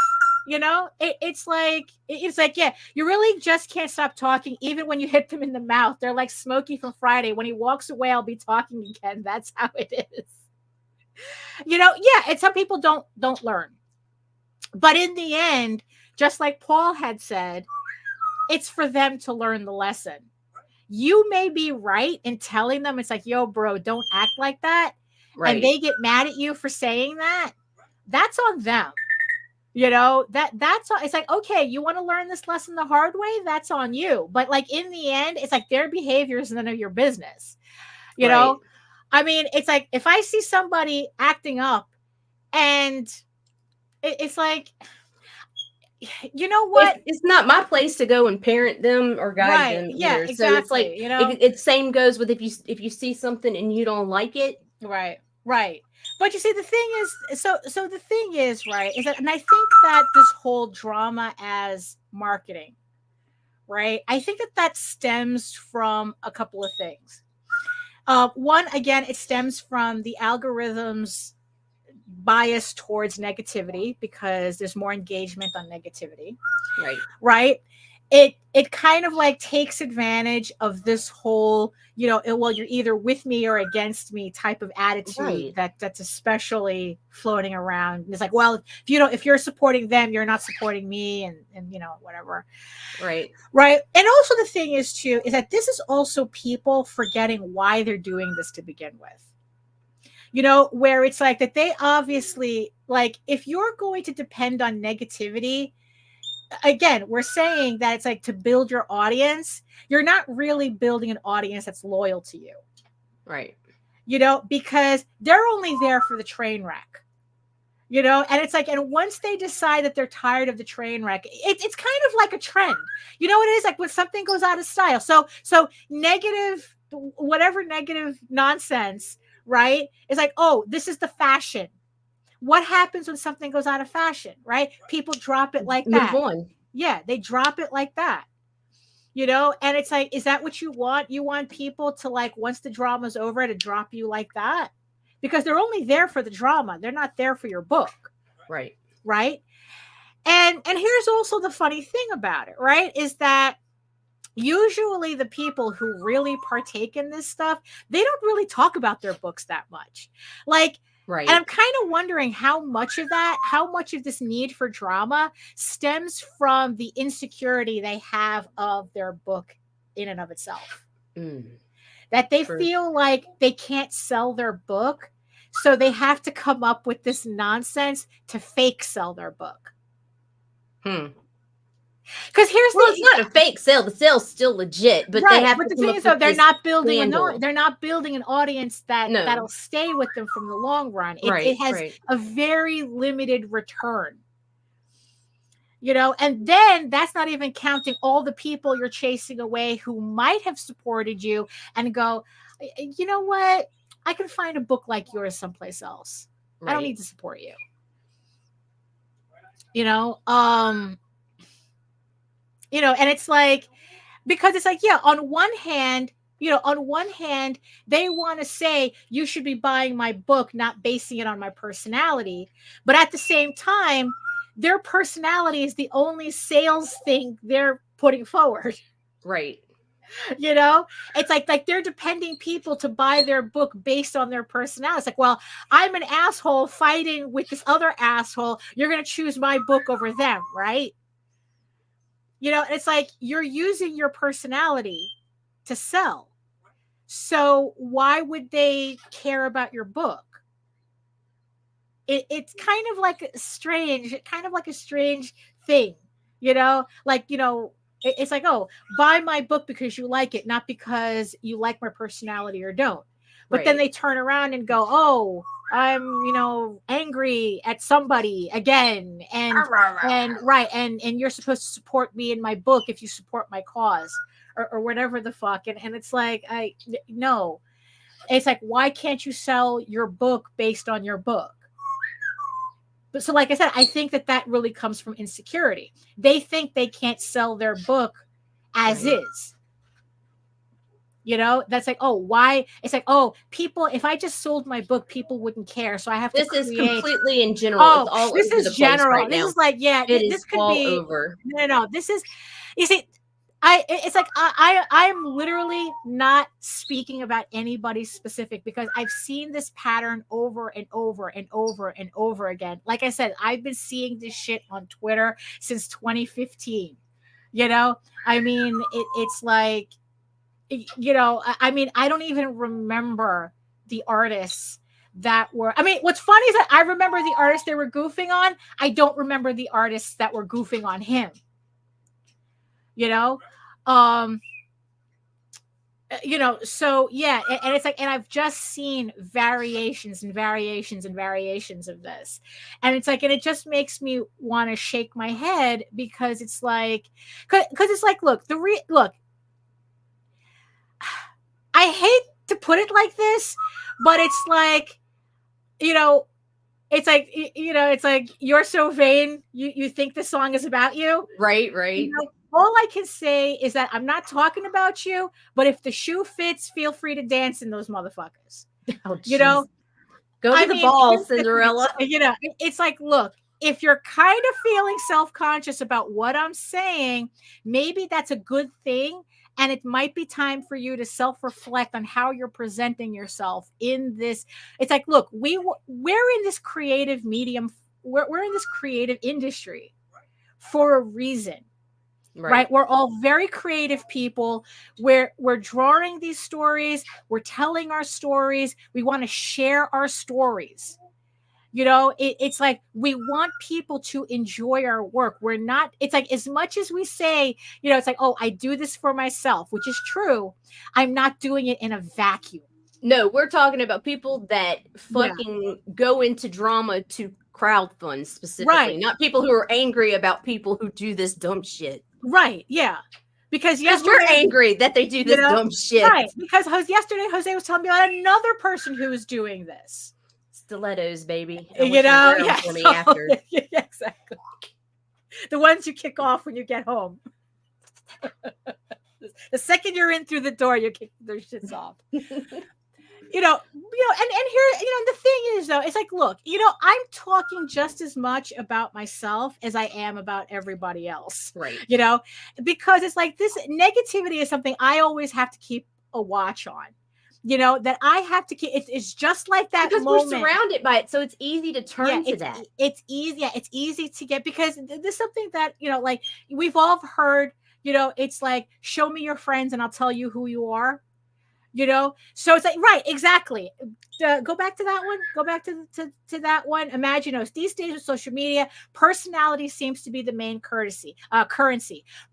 You know, it's like, yeah, you really just can't stop talking even when you hit them in the mouth. They're like Smokey from Friday. When he walks away, I'll be talking again. That's how it is. You know, yeah, and some people don't learn. But in the end, just like Paul had said, it's for them to learn the lesson. You may be right in telling them, it's like, yo, bro, don't act like that. Right. And they get mad at you for saying that. That's on them. You know, that's it's like, okay, you want to learn this lesson the hard way, that's on you. But like in the end, it's like their behavior is none of your business. You know, I mean, it's like if I see somebody acting up and it's like, you know what? It's not my place to go and parent them or guide them Yeah, either. exactly. So it's like, you know, it same goes with if you see something and you don't like it. Right. But you see, the thing is, so the thing is, right, is that, and I think that this whole drama as marketing, right, I think that stems from a couple of things. One, again, it stems from the algorithm's bias towards negativity because there's more engagement on negativity. Right. It kind of like takes advantage of this whole, you know, well, you're either with me or against me type of attitude that's especially floating around. And it's like, well, if you're supporting them, you're not supporting me, and you know, whatever. Right. And also the thing is too, is that this is also people forgetting why they're doing this to begin with. You know, where it's like that they obviously, like, if you're going to depend on negativity, again, we're saying that it's like to build your audience, you're not really building an audience that's loyal to you. Right. You know, because they're only there for the train wreck. You know, and it's like, and once they decide that they're tired of the train wreck, it's kind of like a trend. You know what it is? Like when something goes out of style. So negative, whatever negative nonsense, right? It's like, oh, this is the fashion. What happens when something goes out of fashion, right? People drop it like that. Move on. Yeah, they drop it like that. You know, and it's like, is that what you want? You want people to, like, once the drama's over, to drop you like that? Because they're only there for the drama. They're not there for your book. Right. And here's also the funny thing about it, right? Is that usually the people who really partake in this stuff, they don't really talk about their books that much. Like, right. And I'm kind of wondering how much of this need for drama stems from the insecurity they have of their book in and of itself. That they feel like they can't sell their book, so they have to come up with this nonsense to fake sell their book. Because it's not a fake sale. The sale's still legit, but they have but to the come thing up is, though, with they're this not building scandal. they're not building an audience that'll stay with them from the long run. It has a very limited return. You know, and then that's not even counting all the people you're chasing away who might have supported you and go, you know what? I can find a book like yours someplace else. I don't need to support you. You know, and it's like, because it's like, yeah, on one hand, they want to say you should be buying my book, not basing it on my personality. But at the same time, their personality is the only sales thing they're putting forward. Right. You know, it's like they're depending people to buy their book based on their personality. It's like, well, I'm an asshole fighting with this other asshole. You're going to choose my book over them, right? You know, it's like you're using your personality to sell. So why would they care about your book? It's kind of like a strange thing, you know, like, you know, it's like, oh, buy my book because you like it, not because you like my personality or don't. But then they turn around and go, oh, I'm, you know, angry at somebody again. And you're supposed to support me in my book if you support my cause or whatever the fuck. And it's like, no, it's like, why can't you sell your book based on your book? But so, like I said, I think that really comes from insecurity. They think they can't sell their book as is. You know, that's like, oh, why? It's like, oh, people, if I just sold my book, people wouldn't care. So I have to create. This is completely in general. Oh, it's all this over is the general. place right this now. is like, yeah, this could all be over. No. This is, you see, it's like I'm literally not speaking about anybody specific because I've seen this pattern over and over and over and over again. Like I said, I've been seeing this shit on Twitter since 2015. You know, I mean, it's like, you know, I mean, I don't even remember the artists that were. I mean, what's funny is that I remember the artists they were goofing on. I don't remember the artists that were goofing on him. You know, um, you know, so yeah, and it's like, and I've just seen variations and variations and variations of this, and it's like, and it just makes me want to shake my head, because it's like, because it's like, look, look, I hate to put it like this, but it's like, you know, it's like, you know, it's like, you're so vain, you think the song is about you, Right. you know? All I can say is that I'm not talking about you, but if the shoe fits, feel free to dance in those motherfuckers. Oh, You know, go to the ball, Cinderella. You know, it's like, look, if you're kind of feeling self-conscious about what I'm saying, maybe that's a good thing. And it might be time for you to self-reflect on how you're presenting yourself in this. It's like, look, we're in this creative medium. We're in this creative industry for a reason. Right. We're all very creative people. We're drawing these stories. We're telling our stories. We want to share our stories. You know, it's like, we want people to enjoy our work. We're not, it's like, as much as we say, you know, it's like, oh, I do this for myself, which is true. I'm not doing it in a vacuum. No, we're talking about people that fucking go into drama to crowdfund specifically, right? Not people who are angry about people who do this dumb shit. Right. Yeah. Because we're angry that they do this dumb shit. Right. Because yesterday Jose was telling me about another person who was doing this. Stilettos, baby. You know, for me after. Yeah, exactly. The ones you kick off when you get home. The second you're in through the door, you kick those shits off. You know, and here, you know, the thing is, though, it's like, look, you know, I'm talking just as much about myself as I am about everybody else. Right. You know, because it's like, this negativity is something I always have to keep a watch on. You know, that I have to keep. It's just like that because moment. We're surrounded by it, so it's easy to turn to that. It's easy. Yeah, it's easy to get, because there's something that, you know, like, we've all heard. You know, it's like, show me your friends and I'll tell you who you are. You know, so it's like, right, exactly. Go back to that one. Go back to that one. Imagine these days with social media, personality seems to be the main currency.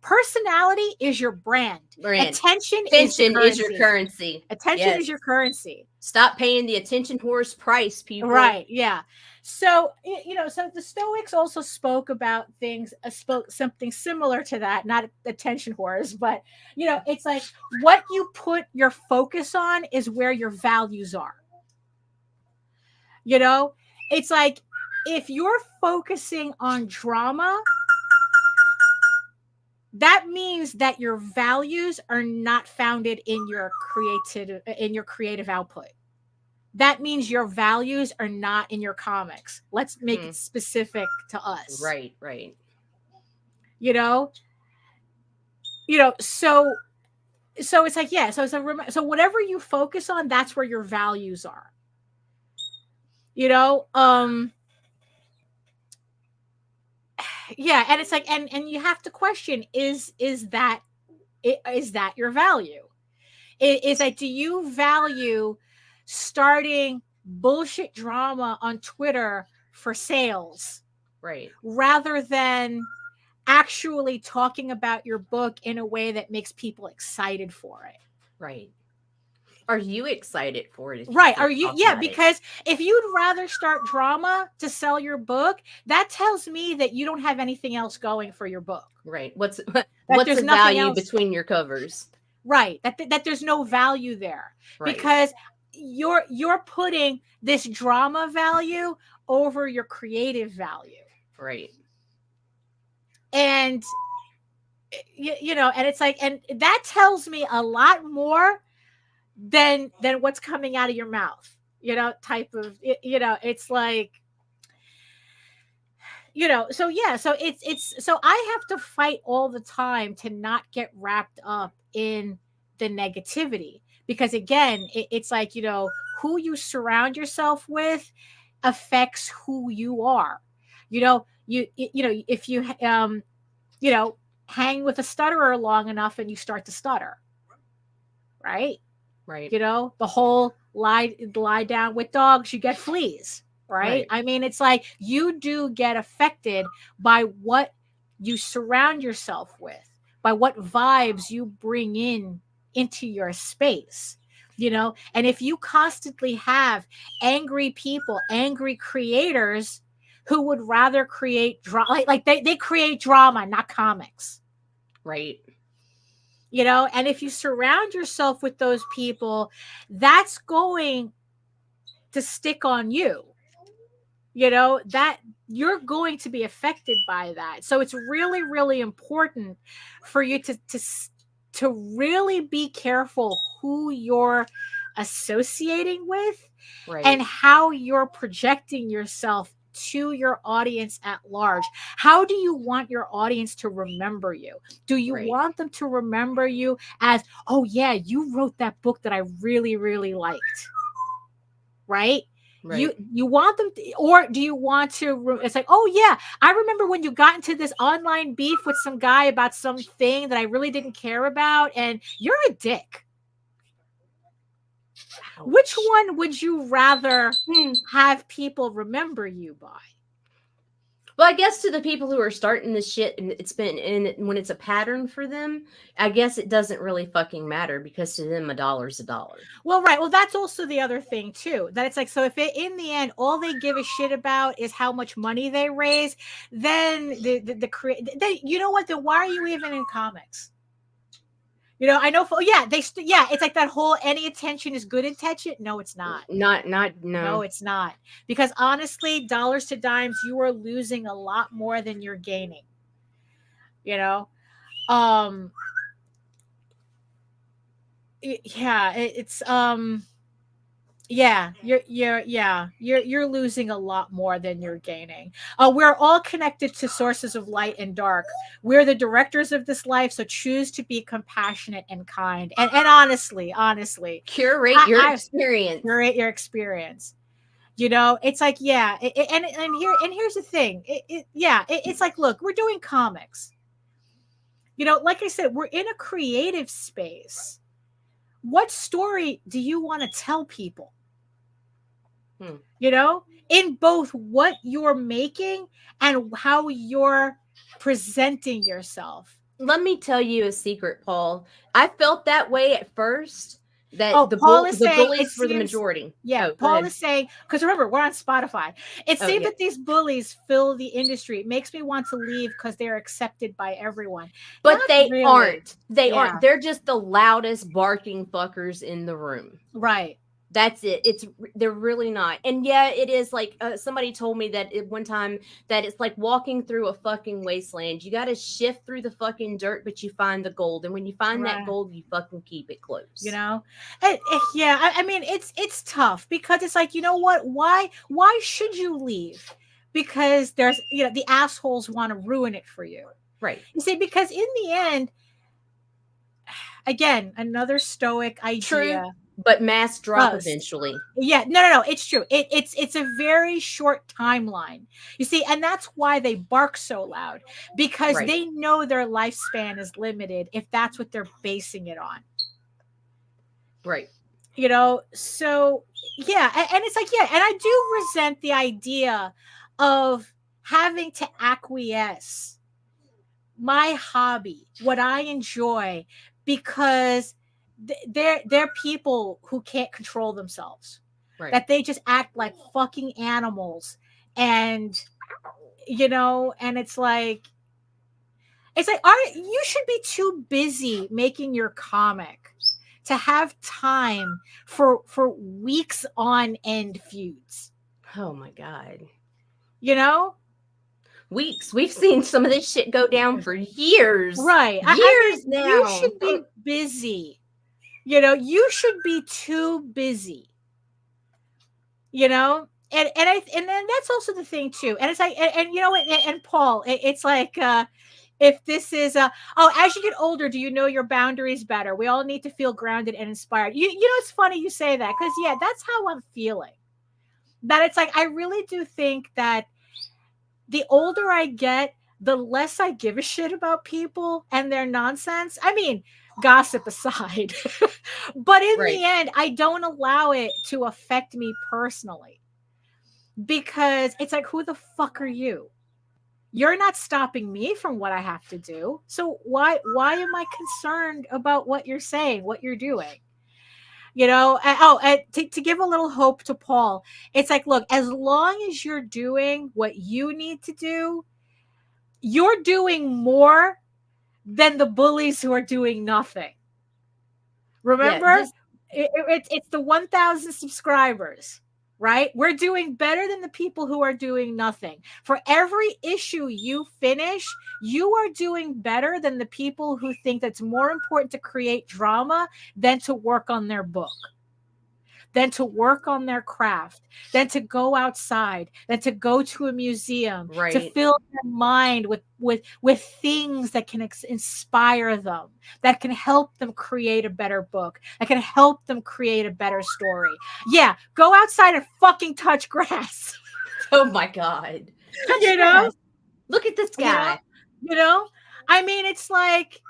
Personality is your brand. Attention is your currency. Attention is your currency. Stop paying the attention horse price, people. Right. Yeah. So, you know, so the Stoics also spoke about something similar to that, not attention whores, but, you know, it's like, what you put your focus on is where your values are. You know, it's like, if you're focusing on drama, that means that your values are not founded in your creative output. That means your values are not in your comics. Let's make it specific to us. Right. You know, so it's like, yeah. So whatever you focus on, that's where your values are. You know, yeah, and it's like, and you have to question, is that your value? Is like, do you value starting bullshit drama on Twitter for sales, right, rather than actually talking about your book in a way that makes people excited for it? Right. Are you excited for it? Right. Are you? Yeah, because if you'd rather start drama to sell your book, that tells me that you don't have anything else going for your book. Right. What's the value between your covers? Right. That there's no value there, right, because you're putting this drama value over your creative value. Right. And you know, and it's like, and that tells me a lot more than what's coming out of your mouth, you know, type of, you know, it's like, you know, so yeah, so it's so I have to fight all the time to not get wrapped up in the negativity, because again, it's like, you know, who you surround yourself with affects who you are. You know, you know, if you you know, hang with a stutterer long enough and you start to stutter. Right? Right. You know, the whole lie down with dogs, you get fleas. Right? I mean, it's like you do get affected by what you surround yourself with, by what vibes you bring into your space. You know, and if you constantly have angry people, angry creators who would rather create drama, like they create drama, not comics. Right. You know, and if you surround yourself with those people, that's going to stick on you. You know, that you're going to be affected by that. So it's really, really important for you to really be careful who you're associating with, and how you're projecting yourself to your audience at large. How do you want your audience to remember you? Do you want them to remember you as, oh yeah, you wrote that book that I really, really liked, right? You want them to, or do you want to, it's like, oh yeah, I remember when you got into this online beef with some guy about something that I really didn't care about, and you're a dick. Ouch. Which one would you rather have people remember you by? Well, I guess to the people who are starting this shit and it's been in when it's a pattern for them, I guess it doesn't really fucking matter, because to them $1 is $1. Well, right. Well, that's also the other thing too. That it's like, so if in the end all they give a shit about is how much money they raise, then you know what? Then why are you even in comics? You know, I know. It's like that whole any attention is good attention. No, it's not. No, it's not. Because honestly, dollars to dimes, you are losing a lot more than you're gaining. You know, you're losing a lot more than you're gaining. We're all connected to sources of light and dark. We're the directors of this life, so choose to be compassionate and kind. And honestly, curate your experience. Curate your experience. You know, it's like, yeah, here's the thing. It's like, look, we're doing comics. You know, like I said, we're in a creative space. What story do you want to tell people? You know, in both what you're making and how you're presenting yourself. Let me tell you a secret, Paul. I felt that way at first. That the bullies were the majority. Yeah, Paul is saying, because remember, we're on Spotify. It seems that these bullies fill the industry. It makes me want to leave because they're accepted by everyone. But they aren't. They aren't. They're just the loudest barking fuckers in the room. Right. That's it. They're really not. And yeah, it is like somebody told me that one time that it's like walking through a fucking wasteland. You got to shift through the fucking dirt, but you find the gold. And when you find that gold, you fucking keep it close. You know? I mean, it's tough because it's like, you know what? Why should you leave? Because there's, you know, the assholes want to ruin it for you. Right. You see, because in the end, again, another stoic idea. True. But mass drop eventually. Yeah, no. It's true. It's a very short timeline. You see, and that's why they bark so loud, because they know their lifespan is limited if that's what they're basing it on. Right. You know, so yeah, and it's like, yeah, and I do resent the idea of having to acquiesce my hobby, what I enjoy, because they're people who can't control themselves, that they just act like fucking animals, and you know, and it's like you should be too busy making your comic to have time for weeks on end feuds. Oh my god. You know, weeks. We've seen some of this shit go down for years. Right. Years now. You should be busy. You know, you should be too busy. You know, and then that's also the thing too. And it's like, and you know what? And Paul, it's like, if this is as you get older, do you know your boundaries better? We all need to feel grounded and inspired. You know, it's funny you say that, because yeah, that's how I'm feeling. That it's like, I really do think that the older I get, the less I give a shit about people and their nonsense. I mean, gossip aside. But in the end, I don't allow it to affect me personally. Because it's like, who the fuck are you? You're not stopping me from what I have to do. So why am I concerned about what you're saying, what you're doing? To give a little hope to Paul, it's like, look, as long as you're doing what you need to do, you're doing more than the bullies who are doing nothing. Remember, it's the 1,000 subscribers. Right? We're doing better than the people who are doing nothing. For every issue you finish, you are doing better than the people who think that's more important to create drama than to work on their book, than to work on their craft, than to go outside, than to go to a museum, to fill their mind with things that can inspire them, that can help them create a better book, that can help them create a better story. Yeah, go outside and fucking touch grass. Oh my God. Touch grass. Look at this guy. I mean, it's like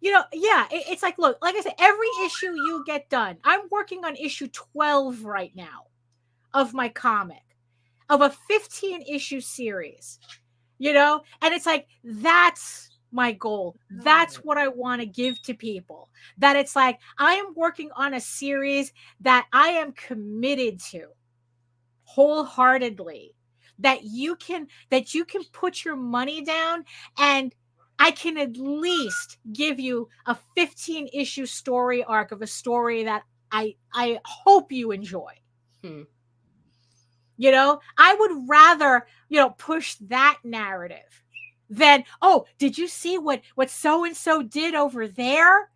it's like, look, like I said, every issue you get done. I'm working on issue 12 right now of my comic, of a 15-issue series, and it's like, that's my goal. That's what I want to give to people. That it's like, I am working on a series that I am committed to wholeheartedly, that you can put your money down, and I can at least give you a 15-issue story arc of a story that I hope you enjoy. I would rather, push that narrative than, oh, did you see what so-and-so did over there?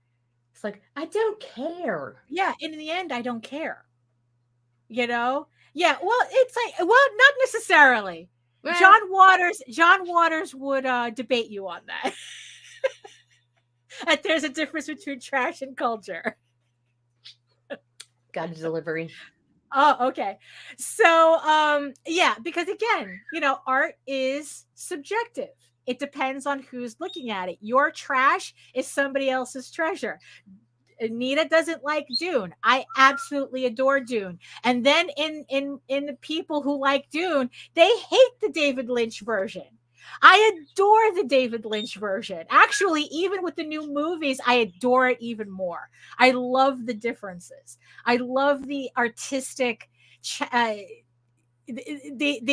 It's like, I don't care. Yeah, in the end, I don't care. Yeah, well, it's like, well, not necessarily. Well, John Waters would debate you on that. That there's a difference between trash and culture. Got a delivery. Oh, okay. So, because again, art is subjective. It depends on who's looking at it. Your trash is somebody else's treasure. Nita doesn't like Dune. I absolutely adore Dune. And then in the people who like Dune, they hate the David Lynch version. I adore the David Lynch version. Actually, even with the new movies, I adore it even more. I love the differences. I love the artistic, the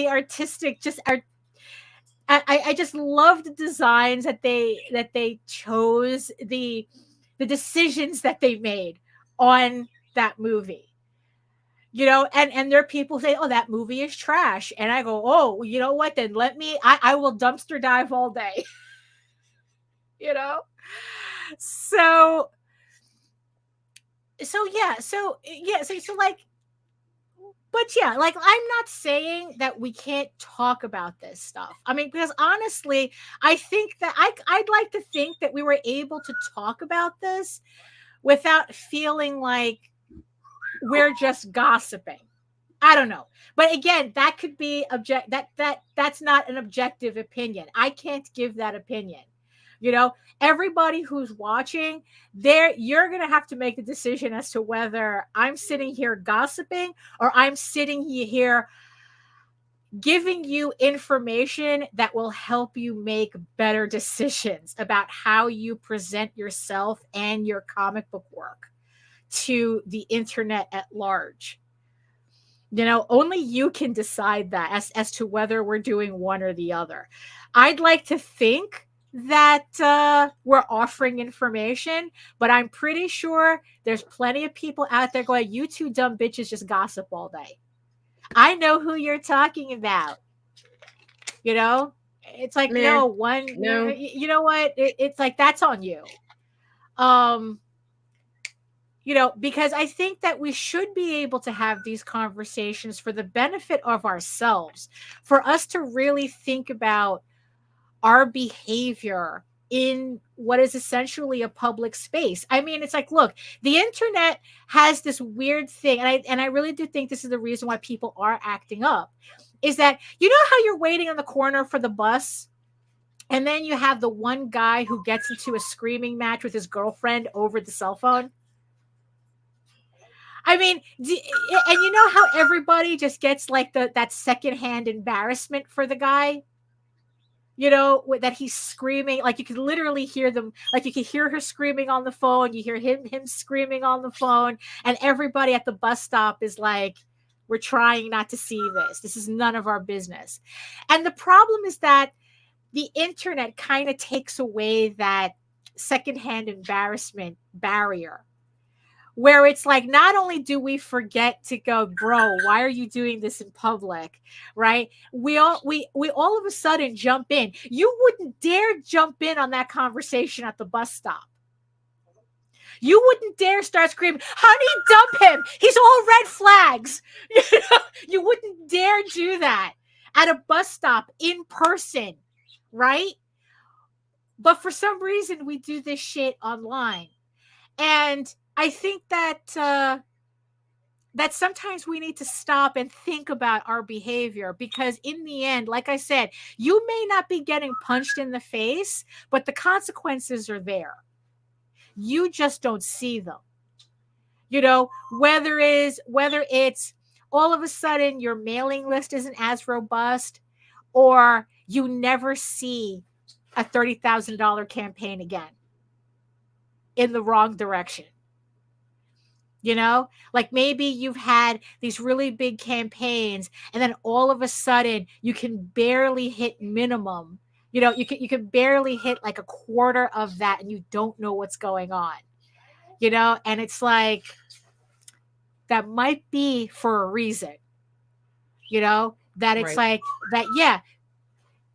artistic, just art. I just love the designs that they chose, the decisions that they made on that movie. And there are people who say, oh, that movie is trash. And I go, oh, well, you know what? Then I will dumpster dive all day. So like, but yeah, like, I'm not saying that we can't talk about this stuff. I mean, because honestly, I think that I'd like to think that we were able to talk about this without feeling like we're just gossiping. I don't know. But again, that could be that's not an objective opinion. I can't give that opinion. Everybody who's watching, you're going to have to make a decision as to whether I'm sitting here gossiping or I'm sitting here giving you information that will help you make better decisions about how you present yourself and your comic book work to the internet at large. Only you can decide that as to whether we're doing one or the other. I'd like to think that we're offering information, but I'm pretty sure there's plenty of people out there going, you two dumb bitches just gossip all day. I know who you're talking about. It's like, no. You know what? It's like, that's on you. Because I think that we should be able to have these conversations for the benefit of ourselves, for us to really think about our behavior in what is essentially a public space. I mean, it's like, look, the internet has this weird thing, and I really do think this is the reason why people are acting up, is that, you know how you're waiting on the corner for the bus, and then you have the one guy who gets into a screaming match with his girlfriend over the cell phone? I mean, and you know how everybody just gets like that secondhand embarrassment for the guy? You know, that he's screaming, like you could literally hear them, like you could hear her screaming on the phone, you hear him screaming on the phone, and everybody at the bus stop is like, we're trying not to see this. This is none of our business. And the problem is that the internet kind of takes away that secondhand embarrassment barrier, where it's like, not only do we forget to go, bro, why are you doing this in public, right? We all of a sudden jump in. You wouldn't dare jump in on that conversation at the bus stop. You wouldn't dare start screaming, honey, dump him, he's all red flags. You wouldn't dare do that at a bus stop in person, right? But for some reason, we do this shit online. And I think that that sometimes we need to stop and think about our behavior, because in the end, like I said, you may not be getting punched in the face, but the consequences are there. You just don't see them. You know, whether it's all of a sudden your mailing list isn't as robust, or you never see a $30,000 campaign again in the wrong direction. You know, like maybe you've had these really big campaigns, and then all of a sudden you can barely hit minimum. You know, you can barely hit like a quarter of that, and you don't know what's going on. You know, and it's like, that might be for a reason. You know, that it's like that. Yeah.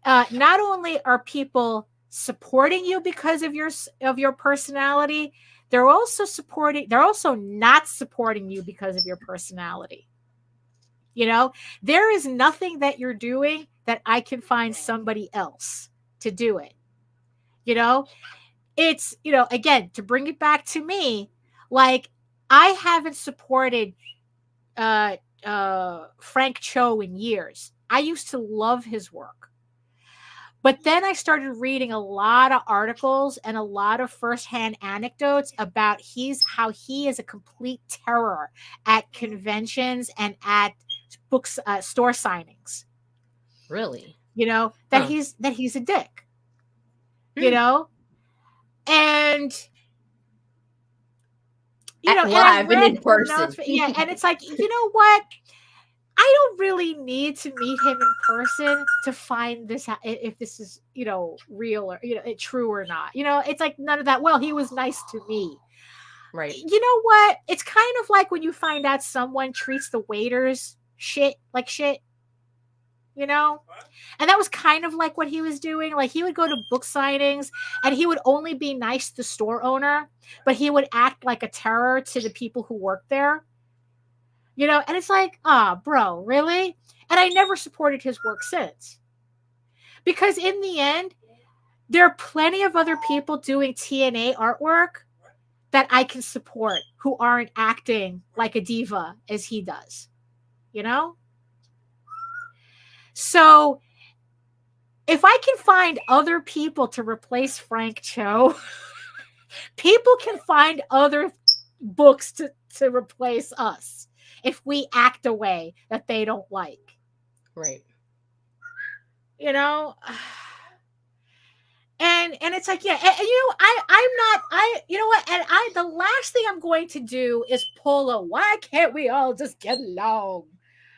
Not only are people supporting you because of your personality, they're also not supporting you because of your personality. You know, there is nothing that you're doing that I can find somebody else to do it. You know, it's, you know, again, to bring it back to me, like, I haven't supported Frank Cho in years. I used to love his work. But then I started reading a lot of articles and a lot of firsthand anecdotes about how he is a complete terror at conventions and at books, store signings. Really? You know, that he's a dick. You know? And you know, live and in person. Yeah, and it's like, you know what? I don't really need to meet him in person to find this, if this is, you know, real or, you know, true or not. You know, it's like none of that. Well, he was nice to me. Right. You know what? It's kind of like when you find out someone treats the waiters like shit. You know? And that was kind of like what he was doing. Like, he would go to book signings and he would only be nice to the store owner, but he would act like a terror to the people who work there. You know, and it's like, bro, really? And I never supported his work since. Because in the end, there are plenty of other people doing TNA artwork that I can support who aren't acting like a diva as he does. You know? So if I can find other people to replace Frank Cho, people can find other books to replace us if we act a way that they don't like. Right. You know? And it's like, yeah, and you know, you know what? And the last thing I'm going to do is pull a, why can't we all just get along?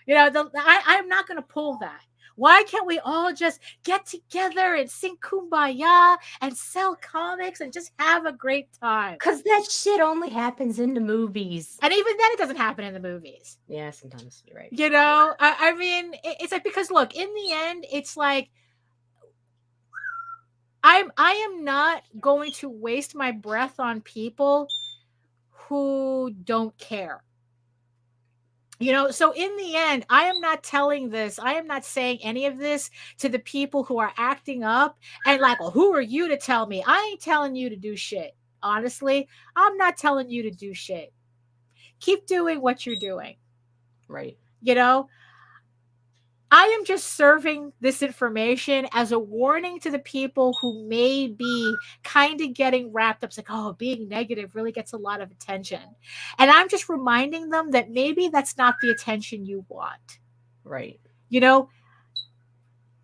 You know, I'm not going to pull that. Why can't we all just get together and sing Kumbaya and sell comics and just have a great time? Because that shit only happens in the movies. And even then, it doesn't happen in the movies. Yeah, sometimes you're right. You know, I mean, it's like, because look, in the end, it's like, I am not going to waste my breath on people who don't care. You know, so in the end, I am not saying any of this to the people who are acting up and like, well, who are you to tell me? I ain't telling you to do shit. Honestly, I'm not telling you to do shit. Keep doing what you're doing. Right. You know, I am just serving this information as a warning to the people who may be kind of getting wrapped up. It's like, oh, being negative really gets a lot of attention. And I'm just reminding them that maybe that's not the attention you want. Right. You know,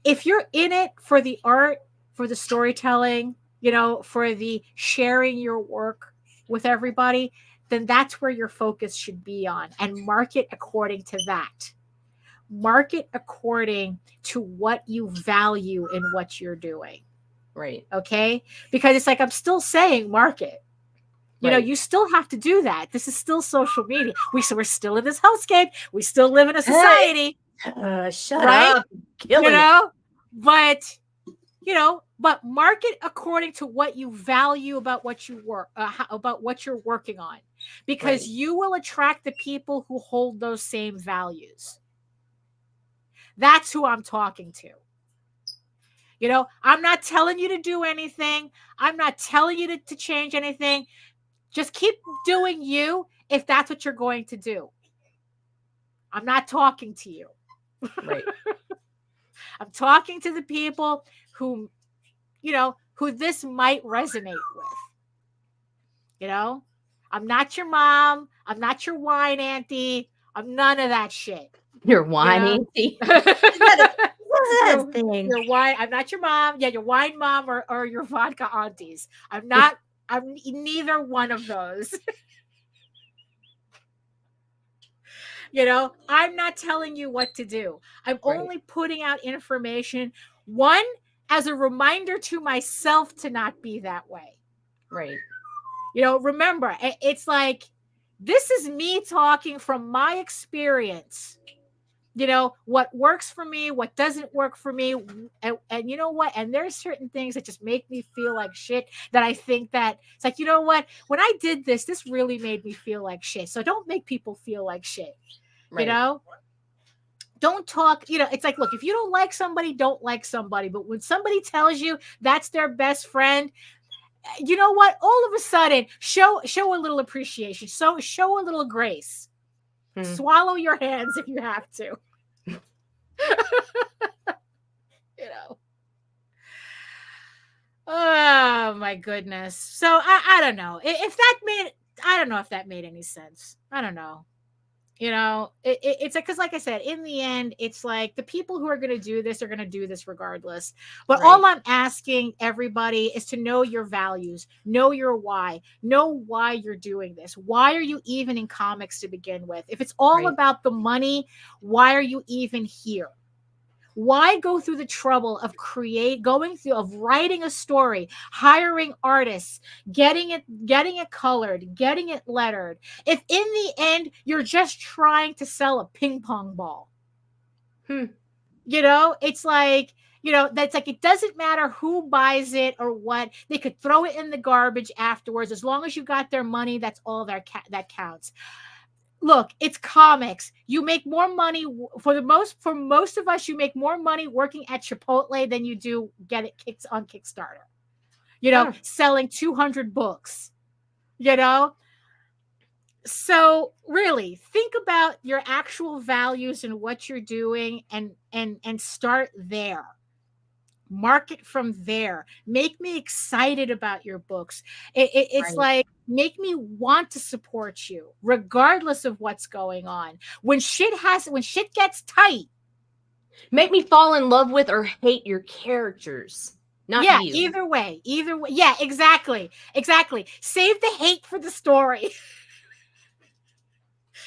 if you're in it for the art, for the storytelling, you know, for the sharing your work with everybody, then that's where your focus should be on, and market according to that. Market according to what you value in what you're doing. Right. Okay. Because it's like, I'm still saying market. You know, you still have to do that. This is still social media. We're still in this hellscape. We still live in a society. Shut right? up. Killing you know, but but market according to what you value about what you work, about what you're working on, because you will attract the people who hold those same values. That's who I'm talking to. You know, I'm not telling you to do anything. I'm not telling you to change anything. Just keep doing you if that's what you're going to do. I'm not talking to you. Right. I'm talking to the people who, who this might resonate with. You know, I'm not your mom. I'm not your wine auntie. I'm none of that shit. Your wine auntie. Your wine. I'm not your mom. Yeah, your wine mom or your vodka aunties. I'm neither one of those. You know, I'm not telling you what to do. I'm only putting out information, one, as a reminder to myself to not be that way. Right. You know, remember, it's like, this is me talking from my experience. You know, what works for me, what doesn't work for me. And you know what? And there's certain things that just make me feel like shit, that I think that it's like, you know what? When I did this really made me feel like shit. So don't make people feel like shit. Right. You know? Don't talk, it's like, look, if you don't like somebody, don't like somebody. But when somebody tells you that's their best friend, you know what? All of a sudden, show a little appreciation. So show a little grace. Swallow your hands if you have to. Oh my goodness. So I don't know if that made any sense. I don't know. It's like, because like I said, in the end, it's like the people who are going to do this are going to do this regardless. But all I'm asking everybody is to know your values, know your why, know why you're doing this. Why are you even in comics to begin with? If it's all about the money, why are you even here? Why go through the trouble of writing a story, hiring artists, getting it colored, getting it lettered, if in the end you're just trying to sell a ping pong ball? It's like, that's like, it doesn't matter who buys it or what. They could throw it in the garbage afterwards. As long as you got their money, that's all that counts. Look, it's comics. You make more money for most of us. You make more money working at Chipotle than you do get it kicked on Kickstarter. Selling 200 books. So really think about your actual values and what you're doing, and start there. Market from there. Make me excited about your books. It's like, make me want to support you regardless of what's going on. When shit gets tight, make me fall in love with or hate your characters, not you. Either way. Yeah, exactly. Save the hate for the story.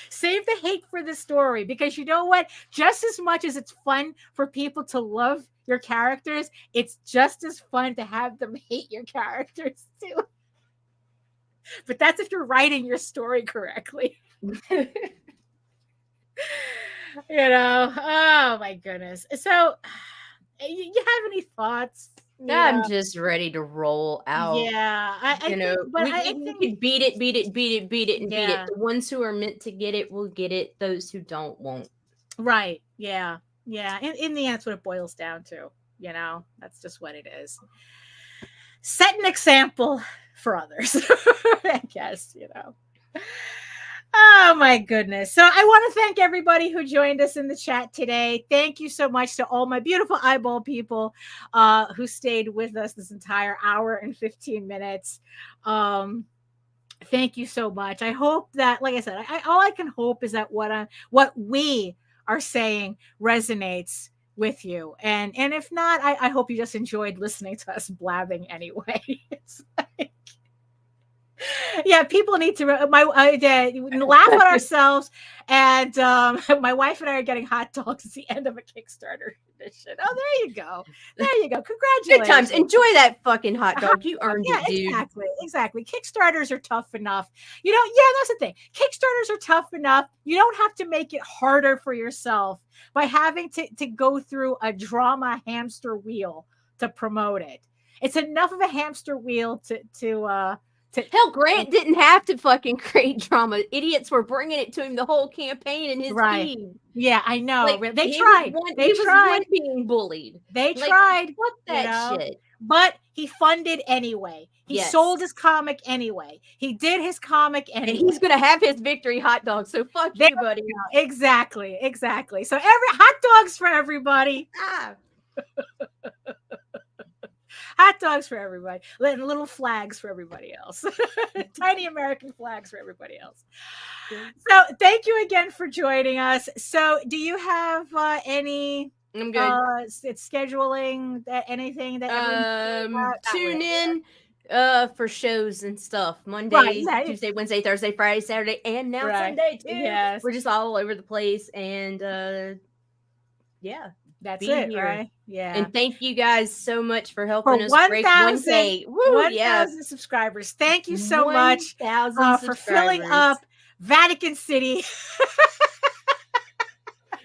Save the hate for the story, because you know what? Just as much as it's fun for people to love your characters, it's just as fun to have them hate your characters too. But that's if you're writing your story correctly. Oh my goodness. So you have any thoughts? I'm just ready to roll out. Yeah, I think we could beat it, and beat it. The ones who are meant to get it will get it. Those who don't won't. Right. Yeah. In the end, that's what it boils down to. That's just what it is. Set an example for others, I guess. Oh my goodness. So I want to thank everybody who joined us in the chat today. Thank you so much to all my beautiful eyeball people who stayed with us this entire hour and 15 minutes. Thank you so much. I hope that, like I said, all I can hope is that what we are saying resonates with you. And if not, I hope you just enjoyed listening to us blabbing anyway. It's like, yeah, people need to laugh at ourselves. And my wife and I are getting hot dogs at the end of a Kickstarter edition. Oh, there you go. There you go. Congratulations. Good times. Enjoy that fucking hot dog. You earned it, dude. Exactly. Kickstarters are tough enough. Yeah, that's the thing. Kickstarters are tough enough. You don't have to make it harder for yourself by having to go through a drama hamster wheel to promote it. It's enough of a hamster wheel to Hell, Grant didn't have to fucking create drama. Idiots were bringing it to him the whole campaign and his team. Yeah, I know. Like, they tried. They tried being bullied. They tried. What that shit? But he funded anyway. He sold his comic anyway. He did his comic anyway. And he's gonna have his victory hot dog. So fuck you, buddy. Exactly. So hot dogs for everybody. Hot dogs for everybody. Little flags for everybody else. Tiny American flags for everybody else. So thank you again for joining us. So do you have any I'm good. It's scheduling anything that tune in for shows and stuff. Monday, Tuesday, Wednesday, Thursday, Friday, Saturday, and now Sunday too. Yes. We're just all over the place, and yeah. That's it, here. Right? Yeah. And thank you guys so much for helping us break 1,000 subscribers. Thank you so much for filling up Vatican City.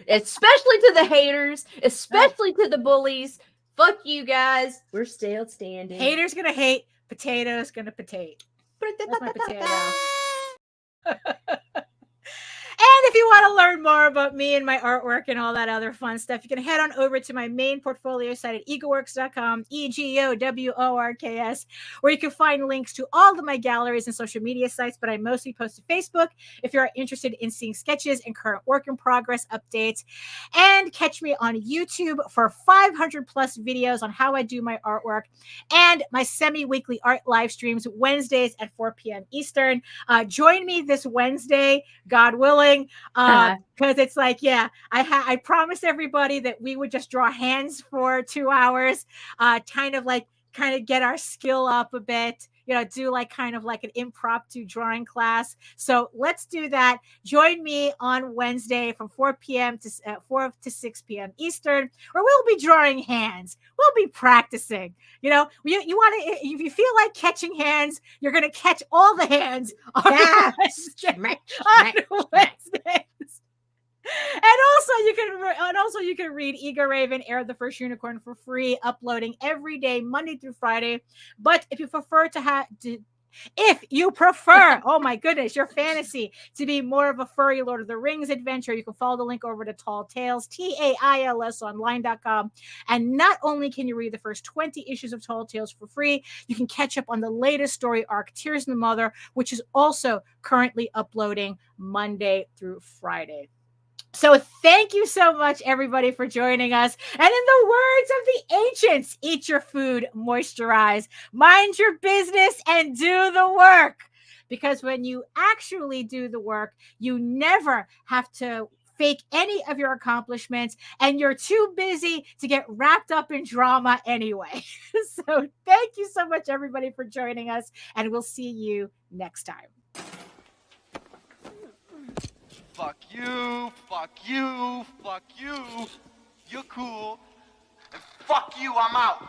Especially to the haters, especially to the bullies. Fuck you guys. We're still standing. Haters gonna hate, potatoes gonna potate. That's my potato. And if you want to learn more about me and my artwork and all that other fun stuff, you can head on over to my main portfolio site at egoworks.com, EGOWORKS, where you can find links to all of my galleries and social media sites, but I mostly post to Facebook if you're interested in seeing sketches and current work in progress updates. And catch me on YouTube for 500 plus videos on how I do my artwork and my semi-weekly art live streams Wednesdays at 4 p.m. Eastern. Join me this Wednesday, God willing. Because it's like, I promised everybody that we would just draw hands for 2 hours, kind of get our skill up a bit, do kind of like an impromptu drawing class. So let's do that. Join me on Wednesday from 4 p.m. to 4 to 6 p.m. Eastern, where we'll be drawing hands. We'll be practicing. You want to, if you feel like catching hands, you're going to catch all the hands on Wednesdays. And also you can read Ego Raven, Air of the First Unicorn for free, uploading every day, Monday through Friday. But if you prefer oh my goodness, your fantasy to be more of a furry Lord of the Rings adventure, you can follow the link over to Tall Tales, TAILS online.com. And not only can you read the first 20 issues of Tall Tales for free, you can catch up on the latest story arc, Tears in the Mother, which is also currently uploading Monday through Friday. So thank you so much, everybody, for joining us. And in the words of the ancients, eat your food, moisturize, mind your business, and do the work. Because when you actually do the work, you never have to fake any of your accomplishments, and you're too busy to get wrapped up in drama anyway. So thank you so much, everybody, for joining us, and we'll see you next time. Fuck you, fuck you, fuck you. You're cool. And fuck you, I'm out.